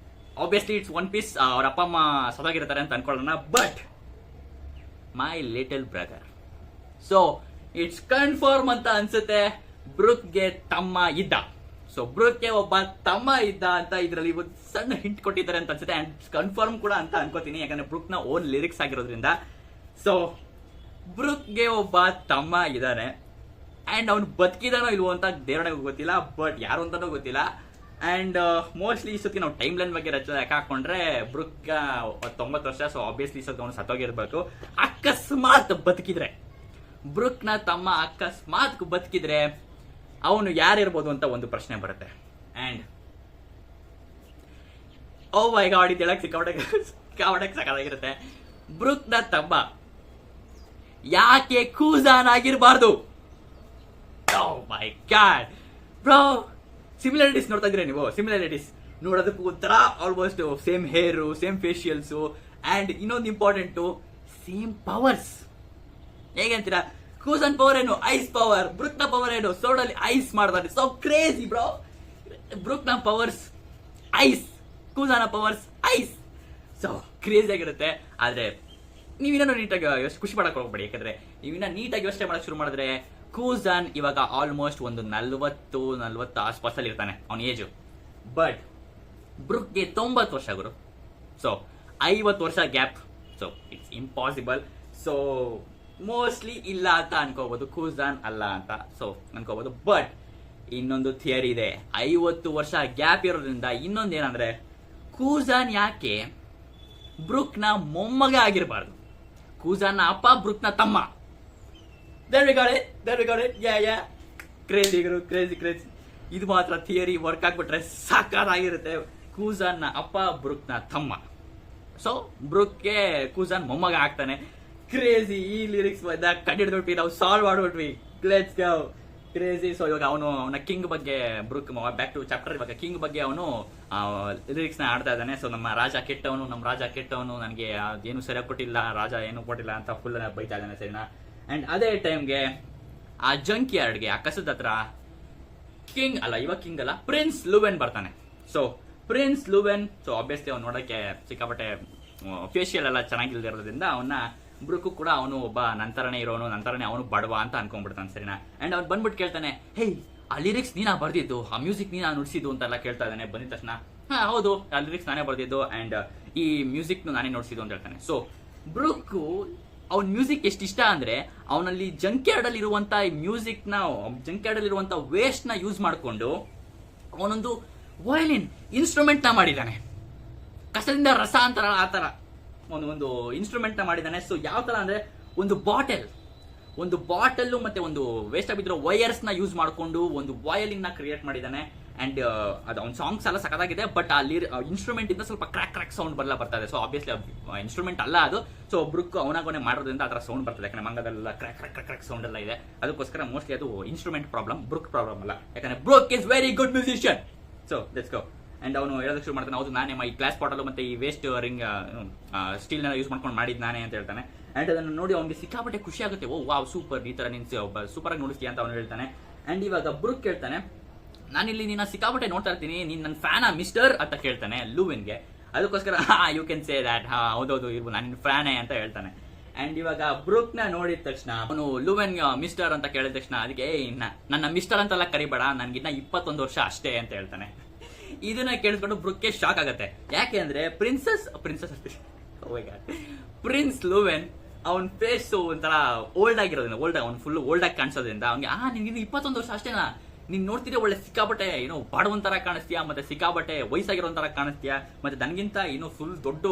obviously it's One Piece, ಅವ್ರ ಅಪ್ಪ ಅಮ್ಮ ಸದಾಗಿರ್ತಾರೆ ಅಂತ ಅನ್ಕೊಳ್ಳೋಣ. But my little brother, so it's confirm ಅಂತ ಅನ್ಸುತ್ತೆ, ಬ್ರೂಕ್ಗೆ ತಮ್ಮ ಇದ್ದ. ಸೊ ಬ್ರೂಕ್ಗೆ ಒಬ್ಬ ತಮ್ಮ ಇದ್ದ ಅಂತ ಇದರಲ್ಲಿ ಒಂದು ಸಣ್ಣ ಹಿಂಟ್ ಕೊಟ್ಟಿದ್ದಾರೆ ಅಂತ ಅನ್ಸುತ್ತೆ. ಅಂಡ್ ಕನ್ಫರ್ಮ್ ಕೂಡ ಅಂತ ಅನ್ಕೋತೀನಿ, ಯಾಕಂದ್ರೆ ಬ್ರೂಕ್ ನ ಓನ್ ಲಿರಿಕ್ಸ್ ಆಗಿರೋದ್ರಿಂದ. ಸೊ ಬ್ರೂಕ್ಗೆ ಒಬ್ಬ ತಮ್ಮ ಇದ್ದಾನೆ. ಅಂಡ್ ಅವ್ನು ಬದುಕಿದಾನೋ ಇಲ್ವೋ ಅಂತ ದೇವರಿಗೆ ಗೊತ್ತಿಲ್ಲ, ಬಟ್ ಯಾರು ಅಂತಾನೂ ಗೊತ್ತಿಲ್ಲ. ಅಂಡ್ ಮೋಸ್ಟ್ಲಿ ಈ ಸತಿ ನಾವು ಟೈಮ್ ಲೈನ್ ಬಗ್ಗೆ ಲೆಕ್ಕ ಹಾಕೊಂಡ್ರೆ ಬ್ರೂಕ್ 90 ವರ್ಷ. ಸೊ ಆಬ್ವಿಯಸ್ಲಿ ಈ ಸತಿ ಅವನು ಸತ್ತೋಗಿರ್ಬೇಕು. ಅಕಸ್ಮಾತ್ ಬದುಕಿದ್ರೆ, ಬ್ರೂಕ್ ನ ತಮ್ಮ ಅಕಸ್ಮಾತ್ ಬದುಕಿದ್ರೆ ಅವನು ಯಾರಿರ್ಬೋದು ಅಂತ ಒಂದು ಪ್ರಶ್ನೆ ಬರುತ್ತೆ. ಅಂಡ್ ಓ ಮೈ ಗಾಡ್, ಇದು ಹೇಳಕ್ ಸಿಕ್ಕಾಪಟ್ಟೆ ಸಕಾಲಾಗಿರುತ್ತೆ. ಬ್ರೂಕ್ ನ ತಮ್ಮ ಯಾಕೆ ಕೂಜಾನ್ ಆಗಿರಬಾರ್ದು? Oh my god bro, similarities ನೋಡ್ತಾ ಇದ್ರೆ ನೀವು, ಸಿಮಿಲಾರಿಟೀಸ್ ನೋಡೋದಕ್ಕೂ ಒಂಥರ almost same hair, same facials. And ಇನ್ನೊಂದು ಇಂಪಾರ್ಟೆಂಟು, ಸೇಮ್ ಪವರ್ಸ್. ಹೇಗಂತೀರಾ? ಕೂಸನ್ ಪವರ್ ಏನು? Ice power. ಬ್ರೂಕ್ ನ ಪವರ್ ಏನು? ಸೋಡಲ್ಲಿ ಐಸ್ ಮಾಡ್ತಾರೆ. So crazy bro. ಬ್ರೂಕ್ ನ ಪವರ್ಸ್ ಐಸ್, ಕೂಸನ ಪವರ್ಸ್ ಐಸ್. ಸೊ ಕ್ರೇಜಿ ಆಗಿರುತ್ತೆ. ಆದ್ರೆ ನೀವಿನ್ನ ನೀಟಾಗಿ ಖುಷಿ ಪಡಕ್ ಹೋಗ್ಬೇಡಿ, ಯಾಕಂದ್ರೆ ನೀವಿನ್ನ ನೀಟಾಗಿ ಯೋಚನೆ ಮಾಡಕ್ ಶುರು ಮಾಡಿದ್ರೆ ಕೂಸನ್ ಇವಾಗ ಆಲ್ಮೋಸ್ಟ್ ಒಂದು 40 ಆಸ್ಪಾಸಲ್ಲಿ ಇರ್ತಾನೆ ಅವನ ಏಜು. ಬಟ್ ಬ್ರೂಕ್ಗೆ 90 ವರ್ಷ ಗುರು. ಸೊ 50 ವರ್ಷ gap. So it's impossible. So mostly ಇಲ್ಲ ಅಂತ ಅನ್ಕೋಬಹುದು, ಕೂಜಾನ್ ಅಲ್ಲ ಅಂತ ಸೊ ಅನ್ಕೋಬಹುದು. ಬಟ್ ಇನ್ನೊಂದು ಥಿಯರಿ ಇದೆ, 50 ವರ್ಷ ಗ್ಯಾಪ್ ಇರೋದ್ರಿಂದ ಇನ್ನೊಂದೇನಂದ್ರೆ, ಕೂಜಾನ್ ಯಾಕೆ ಬ್ರೂಕ್ ನ ಮೊಮ್ಮಗ ಆಗಿರಬಾರ್ದು? ಕೂಜಾನ್ ಅಪ್ಪ ಬ್ರೂಕ್ ನ ತಮ್ಮ. There we got it. Yeah. Crazy Guru, crazy. ಇದು ಮಾತ್ರ ಥಿಯರಿ ವರ್ಕ್ ಆಗ್ಬಿಟ್ರೆ ಸಾಕಾಗಿರುತ್ತೆ. ಕೂಜಾನ್ ನ ಅಪ್ಪ ಬ್ರೂಕ್ ನ ತಮ್ಮ. ಸೊ ಬ್ರೂಕ್ಗೆ ಕೂಜಾನ್ ಮೊಮ್ಮಗ ಆಗ್ತಾನೆ. ಕ್ರೇಜಿ. ಈ ಲಿರಿಕ್ಸ್ ಕಂಡಿಡ್ಬಿಟ್ವಿ, ನಾವು ಸಾಲ್ವ್ ಮಾಡ್ಬಿಟ್ವಿ. Let's go. ಕ್ರೇಜಿ. ಸೊ ಇವಾಗ ಅವನ ಕಿಂಗ್ ಬಗ್ಗೆ, ಬ್ರೂಕ್ ಬ್ಯಾಕ್ ಟು ಚಾಪ್ಟರ್, ಇವಾಗ ಕಿಂಗ್ ಬಗ್ಗೆ ಅವನು ಲಿರಿಕ್ಸ್ ನ ಆಡ್ತಾ ಇದ್ದಾನೆ. ಸೊ ನಮ್ಮ ರಾಜ ಕೆಟ್ಟವನು, ನನಗೆ ಏನು ಸರಿಯಾಗಿ ಕೊಟ್ಟಿಲ್ಲ, ರಾಜ ಏನು ಕೊಟ್ಟಿಲ್ಲ ಅಂತ ಫುಲ್ ಬೈತಾ ಇದ್ದಾನೆ, ಸರಿನಾ. ಅಂಡ್ ಅದೇ ಟೈಮ್ಗೆ ಆ ಜಂಕ್ ಯಾರ್ಡ್ಗೆ, ಆ ಕಸದ ಹತ್ರ ಕಿಂಗ್ ಅಲ್ಲ, ಪ್ರಿನ್ಸ್ ಲೂವೆನ್ ಬರ್ತಾನೆ. ಸೊ ಪ್ರಿನ್ಸ್ ಲೂವೆನ್, ಸೊ ಆಬ್ವಿಯಸ್ಲಿ ಅವ್ನು ನೋಡಕ್ಕೆ ಸಿಕ್ಕಾಪಟ್ಟೆ ಫೇಶಿಯಲ್ ಎಲ್ಲ ಚೆನ್ನಾಗಿಲ್ದಿರೋದ್ರಿಂದ ಅವನ್ನ ಬ್ರೂಕ್ ಕೂಡ ಅವನು ಒಬ್ಬ ನಂತರನೇ ಇರೋನು, ನಂತರನೇ ಅವನು ಬಡವ ಅಂತ ಅನ್ಕೊಂಡ್ಬಿಡ್ತಾನೆ, ಸರಿನಾ. ಅಂಡ್ ಅವ್ನು ಬಂದ್ಬಿಟ್ಟು ಕೇಳ್ತಾನೆ, ಆ ಲಿರಿಕ್ಸ್ ನೀನಾ ಬರ್ದಿದ್ದು, ಆ ಮ್ಯೂಸಿಕ್ ನೀನಾ ನುಡಿಸಿದ್ದು ಅಂತೆಲ್ಲ ಕೇಳ್ತಾ ಇದ್ದಾನೆ. ಬಂದಿದ ತಕ್ಷಣ ಹೌದು, ಆ ಲಿರಿಕ್ಸ್ ನಾನೇ ಬರ್ದಿದ್ದು ಅಂಡ್ ಈ ಮ್ಯೂಸಿಕ್ ನಾನೇ ನೋಡಿಸಿದ್ದು ಅಂತ ಹೇಳ್ತಾನೆ. ಸೊ ಬ್ರೂಕ್ ಅವ್ನ ಮ್ಯೂಸಿಕ್ ಎಷ್ಟು ಇಷ್ಟ ಅಂದ್ರೆ ಅವನಲ್ಲಿ ಜಂಕ್ಯಾರ್ಡ್ ಅಲ್ಲಿ ಇರುವಂತ ಮ್ಯೂಸಿಕ್ ನ ಜಂಕ್ಯಾರ್ಡ್ ಅಲ್ಲಿ ಇರುವಂತ ವೇಸ್ಟ್ ನ ಯೂಸ್ ಮಾಡಿಕೊಂಡು ಅವನೊಂದು ವಯಲಿನ್ ಇನ್ಸ್ಟ್ರೂಮೆಂಟ್ ನ ಮಾಡಿದ್ದಾನೆ. ಕಸದಿಂದ ರಸ ಅಂತಾರ ಆ ತರ ಒಂದು ಇನ್ಸ್ಟ್ರೂಮೆಂಟ್ ನ ಮಾಡಿದ್ದಾನೆ. ಸೊ ಯಾವ ತರ ಅಂದ್ರೆ ಒಂದು ಬಾಟಲ್ ಮತ್ತೆ ಒಂದು ವೇಸ್ಟ್ ಆಗಿರೋ ವೈರ್ಸ್ ನ ಯೂಸ್ ಮಾಡಿಕೊಂಡು ಒಂದು ವಯಲಿನ್ ನ ಕ್ರಿಯೇಟ್ ಮಾಡಿದ್ದಾನೆ. ಅಂಡ್ ಅದು ಅವ್ನ ಸಾಂಗ್ಸ್ ಎಲ್ಲ ಸಖತ್ತಾಗಿದೆ, ಬಟ್ ಅಲ್ಲಿ ಇನ್ಸ್ಟ್ರೂಮೆಂಟ್ ಇಂದ ಸ್ವಲ್ಪ ಕ್ರಾಕ್ ಸೌಂಡ್ ಬರ್ತಾ ಇದೆ. ಸೊ ಆಬ್ವಿಯಸ್ಲಿ ಇನ್ಸ್ಟ್ರೂಮೆಂಟ್ ಅಲ್ಲ ಅದು. ಸೊ ಬ್ರುಕ್ ಅವನಾಗನೆ ಮಾಡೋದ್ರಿಂದ ಆ ತರ ಸೌಂಡ್ ಬರ್ತದೆ, ಯಾಕಂದ್ರೆ ಮಂಗದಲ್ಲ ಕ್ರಾಕ್ ಸೌಂಡ್ ಎಲ್ಲ ಇದೆ. ಅದಕ್ಕೋಸ್ಕರ ಮೋಸ್ಟ್ಲಿ ಅದು ಇನ್ಸ್ಟ್ರೂಮೆಂಟ್ ಪ್ರಾಬ್ಲಮ್, ಬ್ರುಕ್ ಪ್ರಾಬ್ಲಮ್ ಅಲ್ಲ. ಯಾಕಂದ್ರೆ Brook is very good musician. So let's go. And ಅವನು ಹೇಳೋದಕ್ಕೆ ಶುರು ಮಾಡ್ತಾನೆ, ಹೌದು ನಾನೇ ಈ ಗ್ಲಾಸ್ ಬಾಟಲ್ ಮತ್ತೆ ಈ ವೇಸ್ಟ್ ರಿಂಗ್ ಸ್ಟೀಲ್ ನ ಯೂಸ್ ಮಾಡ್ಕೊಂಡು ಮಾಡಿದ್ ನಾನೇ ಅಂತ ಹೇಳ್ತಾನೆ. ಅಂಡ್ ಅದನ್ನು ನೋಡಿ ಅವ್ನಿಗೆ ಸಿಕ್ಕಾಪಟ್ಟೆ ಖುಷಿ ಆಗುತ್ತೆ. ಓ ವಾವ್ ಸೂಪರ್, ಈ ತರ ನೀನ್ ಸೂಪರ್ ಆಗಿ ನೋಡಿಸ್ತೀಯ ಅಂತ ಅವನು ಹೇಳ್ತಾನೆ. ಅಂಡ್ ಇವಾಗ ಬ್ರುಕ್ ಹೇಳ್ತಾನೆ, ನಾನಿಲ್ಲಿ ನಿನ್ನ ಸಿಕ್ಕಾಪಟ್ಟೆ ನೋಡ್ತಾ ಇರ್ತೀನಿ, ನೀನ್ ನನ್ನ ಫ್ಯಾನ್ ಮಿಸ್ಟರ್ ಅಂತ ಕೇಳ್ತಾನೆ ಲೂವೆನ್ಗೆ. ಅದಕ್ಕೋಸ್ಕರ ಯು ಕ್ಯಾನ್ ಸೇ ದ್ಯಾಟ್, ಹೌದೌದು ಇರ್ಬೋದು ನಾನು ನಿನ್ನ ಫ್ಯಾನೇ ಅಂತ ಹೇಳ್ತಾನೆ. ಅಂಡ್ ಇವಾಗ ಬ್ರೂಕ್ ನ ನೋಡಿದ ತಕ್ಷಣ ಅವನು ಲೂವೆನ್ ಮಿಸ್ಟರ್ ಅಂತ ಕೇಳಿದ ತಕ್ಷಣ ಅದಕ್ಕೆ ನನ್ನ ಮಿಸ್ಟರ್ ಅಂತೆಲ್ಲ ಕರಿಬೇಡ, ನನ್ಗಿನ್ನ 21 ವರ್ಷ ಅಷ್ಟೇ ಅಂತ ಹೇಳ್ತಾನೆ. ಇದನ್ನ ಕೇಳಿಸ್ಕೊಂಡು ಬ್ರೂಕ್ಗೆ ಶಾಕ್ ಆಗತ್ತೆ. ಯಾಕೆ ಅಂದ್ರೆ ಪ್ರಿನ್ಸ್ ಲೂವೆನ್ ಅವನ್ ಫೇಸ್ ಒಂಥರ ಓಲ್ಡ್ ಆಗಿರೋದ್ರಿಂದ ಅವ್ನು ಫುಲ್ ಓಲ್ಡ್ ಆಗಿ ಕಾಣಿಸೋದ್ರಿಂದ ಅವ್ನಿಗೆ ನಿನ್ಗಿನ್ನ 21 ವರ್ಷ ಅಷ್ಟೇನಾ, ನೀನ್ ನೋಡ್ತಿದ್ರೆ ಒಳ್ಳೆ ಸಿಕ್ಕಾಬಟ್ಟೆ ಬಾಡುವಂತರ ಕಾಣಿಸ್ತೀಯಾ, ಮತ್ತೆ ಸಿಕ್ಕಾಬಟ್ಟೆ ವಯಸ್ಸಾಗಿರೋಂತರ ಕಾಣಿಸ್ತೀಯಾ, ಮತ್ತೆ ನನ್ಗಿಂತ ಫುಲ್ ದೊಡ್ಡ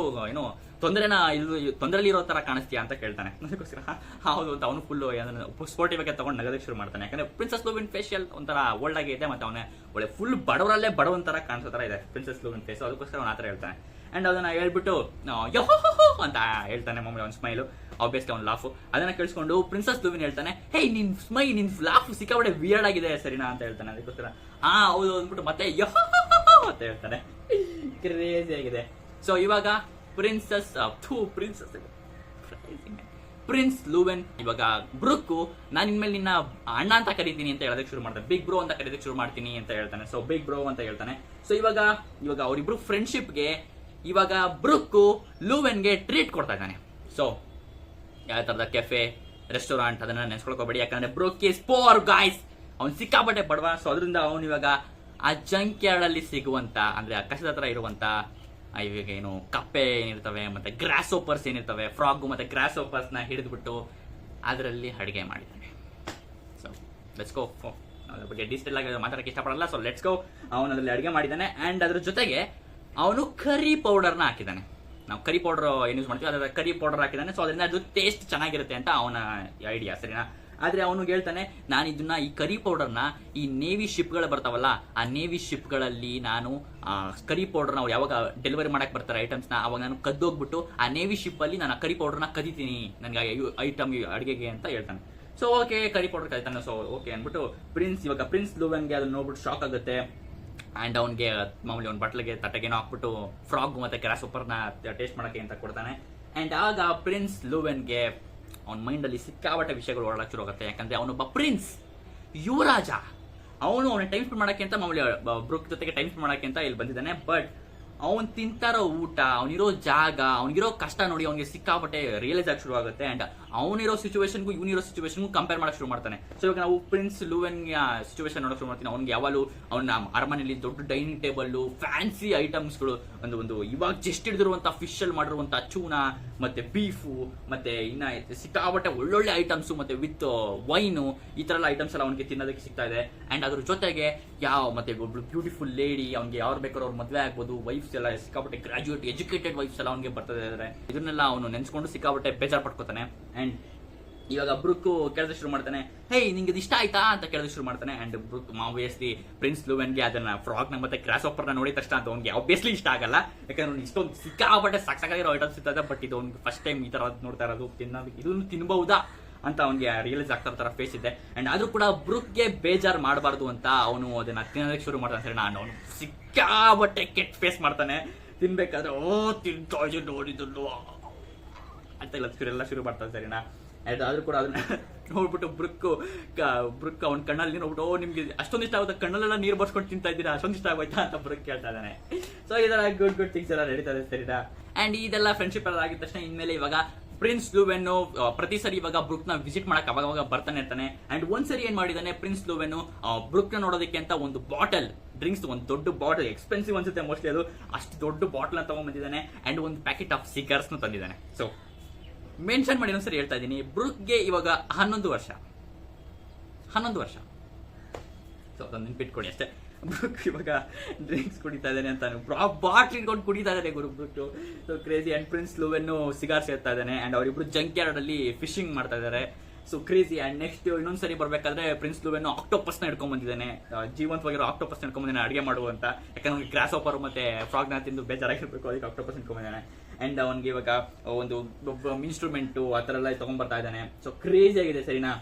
ತೊಂದರೆಲಿ ಇರೋ ತರ ಕಾಣಿಸ್ತೀಯಾ ಅಂತ ಕೇಳ್ತಾನೆ. ಅದಕ್ಕೋಸ್ಕರ ಹೌದು ಅಂತ ಅವನು ಫುಲ್ ಸ್ಪೋರ್ಟಿವ್ ಆಗಿ ತಗೊಂಡು ನಗೋದಕ್ಕೆ ಶುರು ಮಾಡ್ತಾನೆ. ಯಾಕಂದ್ರೆ ಪ್ರಿನ್ಸಸ್ ಲೂವಿನ್ ಫೇಶಿಯಲ್ ಒಂಥರ ಓಲ್ಡ್ ಆಗಿದೆ, ಮತ್ತೆ ಅವನೇ ಒಳ್ಳೆ ಫುಲ್ ಬಡವರಲ್ಲೇ ಬಡವಂತರ ಕಾಣಿಸೋ ತರ ಇದೆ ಪ್ರಿನ್ಸಸ್ ಲೂವಿನ್ ಫೇಸ್. ಅದಕ್ಕೋಸ್ಕರ ಅವನು ಆತರ ಹೇಳ್ತಾನೆ. ಅಂಡ್ ಅದನ್ನ ಹೇಳ್ಬಿಟ್ಟು ಅಂತ ಹೇಳ್ತಾನೆ. ಮಮ್ಮಿ ಅವ್ನ ಸ್ಮೈಲು, ಆಬ್ವಿಯಸ್ಲಿ ಅವ್ನು ಲಾಫು. ಅದನ್ನ ಕೇಳಿಸ್ಕೊಂಡು ಪ್ರಿನ್ಸಸ್ ಲೂವಿನ್ ಹೇಳ್ತಾನೆ, ಹೇ ನಿನ್ ಲಾಫ್ ಸಿಕ್ಕಾಬಡೆ ವಿಯರ್ಡ್ ಆಗಿದೆ ಸರಿನಾ ಅಂತ ಹೇಳ್ತಾನೆ. ಅದಕ್ಕೋಸ್ಕರ ಹೌದು ಅಂದ್ಬಿಟ್ಟು ಮತ್ತೆ ಅಂತ ಹೇಳ್ತಾನೆ. ಕ್ರೇಜಿ ಆಗಿದೆ. ಸೊ ಇವಾಗ ಪ್ರಿನ್ಸ್ ಲೂವೆನ್ ಇವಾಗ ಬ್ರೂಕ್ ನಾನು ಇನ್ಮೇಲೆ ನಿನ್ನ ಅಣ್ಣ ಅಂತ ಕರಿತೀನಿ ಅಂತ ಹೇಳೋದಕ್ಕೆ ಶುರು ಮಾಡ್ತಾನೆ. ಬಿಗ್ ಬ್ರೋ ಅಂತ ಕರೀದಕ್ಕೆ ಶುರು ಮಾಡ್ತೀನಿ ಅಂತ ಹೇಳ್ತಾನೆ. ಸೊ ಬಿಗ್ ಬ್ರೋ ಅಂತ ಹೇಳ್ತಾನೆ. ಸೊ ಇವಾಗ ಅವರಿಬ್ರು ಫ್ರೆಂಡ್ಶಿಪ್ಗೆ ಇವಾಗ ಬ್ರೂಕ್ ಲೂವೆನ್ಗೆ ಟ್ರೀಟ್ ಕೊಡ್ತಾ ಇದ್ದಾನೆ. ಸೊ ಯಾವ ತರದ ಕೆಫೆ ರೆಸ್ಟೋರೆಂಟ್ ಅದನ್ನ ನೆನ್ಸ್ಕೊಳ್ಕೋಬೇಡಿ, ಯಾಕಂದ್ರೆ ಬ್ರೂಕ್ ಇಸ್ ಪೋರ್ ಗಾಯ್ಸ್, ಅವ್ನು ಸಿಕ್ಕಾಪಟ್ಟೆ ಬಡವ. ಸೊ ಅದರಿಂದ ಅವನು ಇವಾಗ ಆ ಜಂಕ್ಯಾರ್ಡ್ ಅಲ್ಲಿ ಸಿಗುವಂತ ಅಂದ್ರೆ ಆಕಾಶದ ಹತ್ರ ಇರುವಂತ ಇವಾಗ ಕಪ್ಪೆ ಏನಿರ್ತವೆ ಮತ್ತೆ ಗ್ರಾಸ್ ಓಪರ್ಸ್ ಏನಿರ್ತವೆ, ಫ್ರಾಗ್ ಮತ್ತೆ ಗ್ರಾಸ್ ಓಪರ್ಸ್ ನ ಹಿಡಿದ್ಬಿಟ್ಟು ಅದರಲ್ಲಿ ಅಡಿಗೆ ಮಾಡಿದ್ದಾನೆ. ಸೊ ಲೆಟ್ಸ್ ಗೋ. ಅದ್ರ ಬಗ್ಗೆ ಡೀಟೇಲ್ ಆಗಿ ಮಾತಾಡಕ್ಕೆ ಇಷ್ಟಪಡಲ್ಲ. ಸೊ ಲೆಟ್ಸ್ ಗೋ. ಅವನು ಅದರಲ್ಲಿ ಅಡಿಗೆ ಮಾಡಿದ್ದಾನೆ. ಅಂಡ್ ಅದ್ರ ಜೊತೆಗೆ ಅವನು ಕರಿ ಪೌಡರ್ನ ಹಾಕಿದ್ದಾನೆ. ನಾವು ಕರಿ ಪೌಡರ್ ಏನ್ ಯೂಸ್ ಮಾಡ್ತೀವಿ ಅದರ ಕರಿ ಪೌಡರ್ ಹಾಕಿದ್ದಾನೆ. ಸೊ ಅದರಿಂದ ಅದು ಟೇಸ್ಟ್ ಚೆನ್ನಾಗಿರುತ್ತೆ ಅಂತ ಅವನ ಐಡಿಯಾ, ಸರಿನಾ? ಆದ್ರೆ ಅವನು ಹೇಳ್ತಾನೆ, ನಾನು ಇದನ್ನ ಈ ಕರಿ ಪೌಡರ್ನ ಈ ನೇವಿ ಶಿಪ್ಗಳು ಬರ್ತಾವಲ್ಲ, ಆ ನೇವಿ ಶಿಪ್ಗಳಲ್ಲಿ ನಾನು ಕರಿ ಪೌಡರ್ ನಾವು ಯಾವಾಗ ಡೆಲಿವರಿ ಮಾಡಕ್ ಬರ್ತಾರೆ ಐಟಮ್ಸ್ನ, ಅವಾಗ ನಾನು ಕದ್ದೋಗ್ಬಿಟ್ಟು ಆ ನೇವಿ ಶಿಪ್ ಅಲ್ಲಿ ನಾನು ಕರಿ ಪೌಡರ್ನ ಕದಿತೀನಿ ನನಗೆ ಐಟಮ್ ಅಡಿಗೆಗೆ ಅಂತ ಹೇಳ್ತಾನೆ. ಸೊ ಓಕೆ ಕರಿ ಪೌಡರ್ ಕದಿತಾನೆ. ಸೊ ಓಕೆ ಅಂದ್ಬಿಟ್ಟು ಪ್ರಿನ್ಸ್ ಲೂವೆನ್ಗೆ ಅದನ್ನ ನೋಡ್ಬಿಟ್ಟು ಶಾಕ್ ಆಗುತ್ತೆ. ಅಂಡ್ ಅವ್ನಿಗೆ ಮಾಮೂಲಿ ಅವ್ನ ಬಟ್ಲಿಗೆ ತಟ್ಟೆಗೇನೋ ಹಾಕ್ಬಿಟ್ಟು ಫ್ರಾಗ್ ಮತ್ತೆ ಗ್ರಾಸ್ ಸೂಪರ್ನ ಟೇಸ್ಟ್ ಮಾಡಕ್ಕೆ ಅಂತ ಕೊಡ್ತಾನೆ. ಅಂಡ್ ಆಗ ಪ್ರಿನ್ಸ್ ಲೂವೆನ್ಗೆ ಅವನ ಮೈಂಡ್ ಅಲ್ಲಿ ಸಿಕ್ಕಾಬಟ್ಟೆ ವಿಷಯಗಳು ಓಡಾಡಕ್ಕೆ ಶುರು ಆಗುತ್ತೆ. ಯಾಕಂದ್ರೆ ಅವನೊಬ್ಬ ಪ್ರಿನ್ಸ್, ಯುವರಾಜ. ಅವನ ಟೈಮ್ ಸ್ಪೆಂಡ್ ಮಾಡಕ್ಕೆ ಅಂತ ಮಾಮೂಲಿ ಬ್ರೂಕ್ ಜೊತೆಗೆ ಟೈಮ್ ಸ್ಪೆಂಡ್ ಮಾಡಕ್ಕೆ ಅಂತ ಇಲ್ಲಿ ಬಂದಿದ್ದಾನೆ. ಬಟ್ ಅವನ್ ತಿಂತಾರೋ ಊಟ, ಅವನಿರೋ ಜಾಗ, ಅವನಿಗಿರೋ ಕಷ್ಟ ನೋಡಿ ಅವನಿಗೆ ಸಿಕ್ಕಾಪಟ್ಟೆ ರಿಯಲೈಸ್ ಆಗಿ ಶುರು ಆಗುತ್ತೆ. ಅಂಡ್ ಅವನಿರೋ ಸಿಚುವೇಶನ್ಗೂ ಇವನಿರೋ ಸಿಚುವೇಶನ್ಗೂ ಕಂಪೇರ್ ಮಾಡಕ್ಕೆ ಶುರು ಮಾಡ್ತಾನೆ. ಸೊ ಇವಾಗ ನಾವು ಪ್ರಿನ್ಸ್ ಲೂವೆನ್ ಸಿಚುವೇಶನ್ ನೋಡಕ್ ಶುರು ಮಾಡ್ತೀನಿ. ಅವ್ನಿಗೆ ಯಾವಾಗಲೂ ಅವನ ಅರಮನೆಯಲ್ಲಿ ದೊಡ್ಡ ಡೈನಿಂಗ್ ಟೇಬಲ್, ಫ್ಯಾನ್ಸಿ ಐಟಮ್ಸ್ಗಳು, ಒಂದು ಇವಾಗ ಜಸ್ಟ್ ಹಿಡಿದಿರುವಂತ ಫಿಶ್ ಅಲ್ಲಿ ಮಾಡಿರುವಂತ ಚೂನಾ ಮತ್ತೆ ಬೀಫು, ಮತ್ತೆ ಇನ್ನ ಸಿಕ್ಕಾಪಟ್ಟೆ ಒಳ್ಳೊಳ್ಳೆ ಐಟಮ್ಸ್ ಮತ್ತೆ ವಿತ್ ವೈನು, ಈ ತರ ಎಲ್ಲ ಐಟಮ್ಸ್ ಎಲ್ಲ ಅವನಿಗೆ ತಿನ್ನೋದಕ್ಕೆ ಸಿಗ್ತಾ ಇದೆ. ಅಂಡ್ ಅದ್ರ ಜೊತೆಗೆ ಮತ್ತೆ ಒಬ್ಳು ಬ್ಯೂಟಿಫುಲ್ ಲೇಡಿ, ಅವ್ನಿಗೆ ಯಾರು ಬೇಕಾದ್ರೂ ಅವ್ರ ಮದುವೆ ಆಗ್ಬೋದು, ವೈಫ್ಸ್ ಎಲ್ಲ ಸಿಕ್ಕಾಪಟ್ಟೆ ಗ್ರಾಜುಯೇಟ್ ಎಜುಕೇಟೆಡ್ ವೈಫ್ಸ್ ಎಲ್ಲ ಅವ್ನಿಗೆ ಬರ್ತದೆ ಇದ್ದಾರೆ. ಇದನ್ನೆಲ್ಲ ಅವನು ನೆನ್ಸ್ಕೊಂಡು ಸಿಕ್ಕಾಪಟ್ಟೆ ಬೇಜಾರ್ ಪಡ್ಕೋತಾನೆ. ಅಂಡ್ ಇವಾಗ ಬ್ರೂಕ್ ಕೇಳೋದು ಶುರು ಮಾಡ್ತಾನೆ, ಹೇ ನಿಂಗೆ ಇದು ಇಷ್ಟ ಆಯ್ತಾ ಅಂತ ಕೇಳೋದು ಶುರು ಮಾಡ್ತಾನೆ. ಅಂಡ್ ಬ್ರೂಕ್ ಆಬ್ವಿಯಸ್ಲಿ ಪ್ರಿನ್ಸ್ ಲೂವೆನ್ಗೆ ಅದನ್ನ ಫ್ರಾಗ್ ನ ಮತ್ತೆ ಗ್ರಾಸ್ ಓಪರ್ ನ ನೋಡಿದ ತಕ್ಷಣ ಅಂತ ಅವ್ನಿಗೆ ಆಬ್ವಿಯಸ್ಲಿ ಇಷ್ಟ ಆಗಲ್ಲ. ಯಾಕಂದ್ರೆ ಇಷ್ಟೊಂದು ಸಿಕ್ಕಾಪಟ್ಟೆ ಸಾಕಾಗಿರೋ ಐಟಮ್ಸ್ ಇರ್ತದೆ. ಬಟ್ ಇದು ಅವ್ನಿಗೆ ಫಸ್ಟ್ ಟೈಮ್ ಈ ತರ ನೋಡ್ತಾ ಇರೋದು, ಇದನ್ನು ತಿನ್ಬಹುದಾ ಅಂತ ಅವ್ನಿಗೆ ರಿಯಲೈಸ್ ಆಗ್ತಾ ತರ ಫೇಸ್ ಇದೆ. ಅಂಡ್ ಆದ್ರೂ ಕೂಡ ಬ್ರೂಕ್ಗೆ ಬೇಜಾರ್ ಮಾಡಬಾರ್ದು ಅಂತ ಅವನು ಅದನ್ನ ತಿನ್ನೋದಕ್ಕೆ ಶುರು ಮಾಡ್ತಾನೆ. ಸರಿ, ನಾನು ಅವನು ಸಿಕ್ಕಾಪಟ್ಟೆ ಕೆಟ್ಟ ಫೇಸ್ ಮಾಡ್ತಾನೆ. ತಿನ್ಬೇಕಾದ್ರೆ ತಿಂತಾ ಇದೆ ನೋಡಿದ್ದು ಅಂತ ಎಲ್ಲ ಶುರು ಮಾಡ್ತಾನೆ. ಸರಿನಾ? ಆದ್ರೂ ಕೂಡ ಅದನ್ನ ನೋಡ್ಬಿಟ್ಟು ಬ್ರೂಕ್ ಅವ್ನ ಕಣ್ಣಲ್ಲಿ ನೋಡ್ಬಿಟ್ಟು, ನಿಮ್ಗೆ ಅಷ್ಟೊಂದು ಇಷ್ಟ ಆಗುತ್ತೆ, ಕಣ್ಣಲ್ಲೆಲ್ಲ ನೀರು ಬರ್ಸ್ಕೊಂಡು ತಿಂತಾ ಇದ್ದೀರಾ, ಅಷ್ಟೊಂದು ಇಷ್ಟ ಆಗೋಯ್ತಾ ಅಂತ ಬ್ರೂಕ್ ಕೇಳ್ತಾ ಇದ್ದಾನೆ. ಸೊ ಇದೆಲ್ಲ ಗುಡ್ ಥಿಂಗ್ಸ್ ಎಲ್ಲ ನಡೀತಾ ಇದೆ. ಸರಿನಾ? ಅಂಡ್ ಇದೆಲ್ಲ ಫ್ರೆಂಡ್ಶಿಪ್ ಎಲ್ಲ ಆಗಿದ ತಕ್ಷಣ ಇನ್ಮೇಲೆ ಇವಾಗ ಪ್ರಿನ್ಸ್ ಲೂವೆನ್ ಪ್ರತಿ ಸರಿ ಇವಾಗ ಬ್ರೂಕ್ ನ ವಿಸಿಟ್ ಮಾಡಕ್ ಅವಾಗ ಬರ್ತಾನೆ ಇರ್ತಾನೆ. ಅಂಡ್ ಒಂದ್ಸರಿ ಏನ್ ಮಾಡಿದಾನೆ ಪ್ರಿನ್ಸ್ ಲೂವೆನ್, ಬ್ರೂಕ್ ನ ನೋಡೋದಕ್ಕೆ ಅಂತ ಒಂದು ಬಾಟಲ್ ಡ್ರಿಂಕ್ಸ್, ಒಂದು ದೊಡ್ಡ ಬಾಟಲ್, ಎಕ್ಸ್ಪೆನ್ಸಿವ್ ಅನ್ಸುತ್ತೆ ಮೋಸ್ಟ್ಲಿ ಅದು, ಅಷ್ಟು ದೊಡ್ಡ ಬಾಟಲ್ ತಗೊಂಡ್ ಬಂದಿದ್ದಾನೆ. ಅಂಡ್ ಒಂದು ಪ್ಯಾಕೆಟ್ ಆಫ್ ಸಿಗರ್ಸ್ ತಂದಿದ್ದಾನೆ. ಸೊ ಮೆನ್ಷನ್ ಮಾಡಿ ಒಂದ್ಸರಿ ಹೇಳ್ತಾ ಇದ್ದೀನಿ, ಬ್ರೂಕ್ಗೆ ಇವಾಗ 11 ವರ್ಷ. ಸೊ ಅದನ್ನು ನೆನ್ಪಿಟ್ಕೊಳ್ಳಿ ಅಷ್ಟೇ. ಬ್ರೂಕ್ ಇವಾಗ ಡ್ರಿಂಕ್ಸ್ ಕುಡಿತಾ ಇದ್ದಾನೆ ಅಂತ ಬಾಟ್ಲ್ ಇಟ್ಕೊಂಡು ಕುಡಿತಾ ಇದ್ದಾನೆ ಗುರು Brook. So crazy. And prince Loven cigar ಸೇರ್ತಾ ಇದ್ದಾನೆ. ಅಂಡ್ ಅವರಿಬ್ರು ಜಂಕ್ ಯಾರ್ಡ್ ಅಲ್ಲಿ ಫಿಶಿಂಗ್ ಮಾಡ್ತಾ ಇದ್ದಾರೆ. So crazy. ಅಂಡ್ ನೆಕ್ಸ್ಟ್ ಇನ್ನೊಂದ್ಸರಿ ಬರ್ಬೇಕಾದ್ರೆ ಪ್ರಿನ್ಸ್ ಲೂವೆನ್ ಆಕ್ಟೋಪಸ್ ನ ಹಿಡ್ಕೊಂಡ್ ಬಂದಿದ್ದಾನೆ, ಜೀವಂತವಾಗಿರೋ ಆಕ್ಟೋಪಸ್ ಹಿಡ್ಕೊಂಡ್ ಬಂದಿದ್ದಾನೆ ಅಡಿಗೆ ಮಾಡುವಂತ. ಯಾಕಂದ್ರೆ ಗ್ರಾಸ್ ಆಪರ್ ಮತ್ತೆ ಫ್ರಾಗ್ ನ ತಿಂದು ಬೇಜಾರಾಗಿರ್ಬೇಕು, ಅದಕ್ಕೆ ಆಕ್ಟೋಪಸ್ ಹಿಡ್ಕೊಂಡ್ ಬಂದಿದ್ದಾನೆ. ಅಂಡ್ ಅವನ್ಗೆ ಇವಾಗ ಒಂದು ಇನ್ಸ್ಟ್ರೂಮೆಂಟ್ ಆ ತರ ಎಲ್ಲ ತಗೊಂಡ್ ಬರ್ತಾ ಇದ್ದಾನೆ. ಸೊ ಕ್ರೇಜಿ ಆಗಿದೆ, ಸರಿನಾ.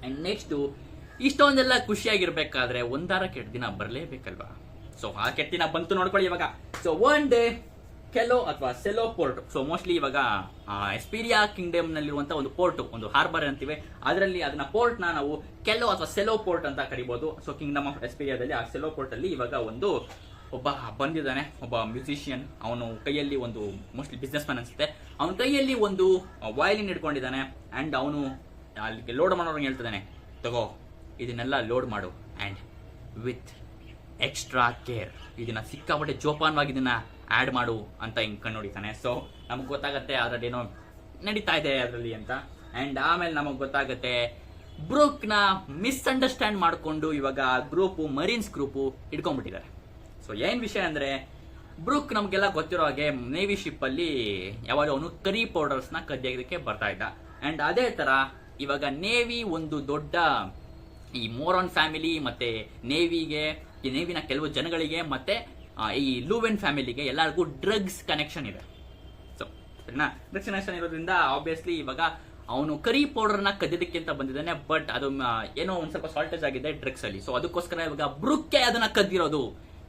ಅಂಡ್ ನೆಕ್ಸ್ಟ್ ಇಷ್ಟೊಂದೆಲ್ಲ ಖುಷಿಯಾಗಿರ್ಬೇಕಾದ್ರೆ ಒಂದಾರ ಕೆಟ್ಟ ದಿನ ಬರಲೇಬೇಕಲ್ವಾ. ಸೊ ಆ ಕೆಟ್ಟ ದಿನ ಬಂತು ನೋಡ್ಕೊಳ್ಳಿ ಇವಾಗ. ಸೊ ಒನ್ ಡೇ ಕೆಲೋ ಅಥವಾ ಸೆಲೋ ಪೋರ್ಟ್. ಸೊ ಮೋಸ್ಟ್ಲಿ ಇವಾಗ ಎಸ್ಪೀರಿಯಾ ಕಿಂಗ್ಡಮ್ ನಲ್ಲಿರುವಂತಹ ಒಂದು ಪೋರ್ಟ್, ಒಂದು ಹಾರ್ಬರ್ ಅಂತೀವಿ, ಅದರಲ್ಲಿ ಅದನ್ನ ಪೋರ್ಟ್ ನ ನಾವು ಕೆಲೋ ಅಥವಾ ಸೆಲೋ ಪೋರ್ಟ್ ಅಂತ ಕರಿಬಹುದು. ಸೊ ಕಿಂಗ್ಡಮ್ ಆಫ್ ಎಸ್ಪೀರಿಯಾದಲ್ಲಿ ಆ ಸೆಲೋ ಪೋರ್ಟ್ ಅಲ್ಲಿ ಇವಾಗ ಒಬ್ಬ ಬಂದಿದ್ದಾನೆ, ಒಬ್ಬ ಮ್ಯೂಸಿಷಿಯನ್. ಅವನು ಕೈಯಲ್ಲಿ ಒಂದು ಮೋಸ್ಟ್ಲಿ ಬಿಸ್ನೆಸ್ ಮ್ಯಾನ್ ಅನ್ಸುತ್ತೆ, ಅವನ ಕೈಯಲ್ಲಿ ಒಂದು ವಯಲಿನ್ ಇಟ್ಕೊಂಡಿದ್ದಾನೆ. ಅಂಡ್ ಅವನು ಅಲ್ಲಿಗೆ ಲೋಡ್ ಮಾಡೋರ್ಗೆ ಹೇಳ್ತಿದ್ದಾನೆ, ತಗೋ ಇದನ್ನೆಲ್ಲ ಲೋಡ್ ಮಾಡು ಅಂಡ್ ವಿತ್ ಎಕ್ಸ್ಟ್ರಾ ಕೇರ್, ಇದನ್ನ ಸಿಕ್ಕಾಪಟ್ಟೆ ಜೋಪಾನವಾಗಿ ಇದನ್ನ ಆಡ್ ಮಾಡು ಅಂತ ಹಿಂಗ್ ಕಣ್ಣೊಡಿತಾನೆ. ಸೊ ನಮಗ್ ಗೊತ್ತಾಗತ್ತೆ ಅದ್ರಲ್ಲಿ ಏನೋ ನಡೀತಾ ಇದೆ ಅದರಲ್ಲಿ ಅಂತ. ಅಂಡ್ ಆಮೇಲೆ ನಮಗ್ ಗೊತ್ತಾಗತ್ತೆ ಬ್ರೂಕ್ ನ ಮಿಸ್ಅಂಡರ್ಸ್ಟ್ಯಾಂಡ್ ಮಾಡ್ಕೊಂಡು ಇವಾಗ ಗ್ರೂಪ್ ಮರೀನ್ಸ್ ಗ್ರೂಪ್ ಹಿಡ್ಕೊಂಡ್ಬಿಟ್ಟಿದ್ದಾರೆ. ಸೊ ಏನ್ ವಿಷಯ ಅಂದ್ರೆ, ಬ್ರೂಕ್ ನಮ್ಗೆಲ್ಲ ಗೊತ್ತಿರೋ ಹಾಗೆ ನೇವಿ ಶಿಪ್ ಅಲ್ಲಿ ಯಾವಾಗ ಅವನು ಕರಿ ಪೌಡರ್ಸ್ ನ ಕದಿಯೋದಕ್ಕೆ ಬರ್ತಾ ಇದ್ದ. ಅಂಡ್ ಅದೇ ತರ ಇವಾಗ ನೇವಿ ಒಂದು ದೊಡ್ಡ ಈ ಮೋರಾನ್ ಫ್ಯಾಮಿಲಿ ಮತ್ತೆ ನೇವಿಗೆ, ಈ ನೇವಿನ ಕೆಲವು ಜನಗಳಿಗೆ ಮತ್ತೆ ಈ ಲೂವೆನ್ ಫ್ಯಾಮಿಲಿಗೆ ಎಲ್ಲರಿಗೂ ಡ್ರಗ್ಸ್ ಕನೆಕ್ಷನ್ ಇದೆ. ಸೊ ಡ್ರಗ್ಸ್ ಕನೆಕ್ಷನ್ ಇರೋದ್ರಿಂದ ಆಬ್ವಿಯಸ್ಲಿ ಇವಾಗ ಅವನು ಕರಿ ಪೌಡರ್ ನ ಕದಿಯೋದಕ್ಕೆ ಅಂತ ಬಂದಿದ್ದಾನೆ. ಬಟ್ ಅದು ಏನೋ ಒಂದ್ ಸ್ವಲ್ಪ ಸಾಲ್ಟೇಜ್ ಆಗಿದೆ ಡ್ರಗ್ಸ್ ಅಲ್ಲಿ. ಸೊ ಅದಕ್ಕೋಸ್ಕರ ಇವಾಗ ಬ್ರೂಕ್ಗೆ ಅದನ್ನ ಕದ್ದಿರೋದು,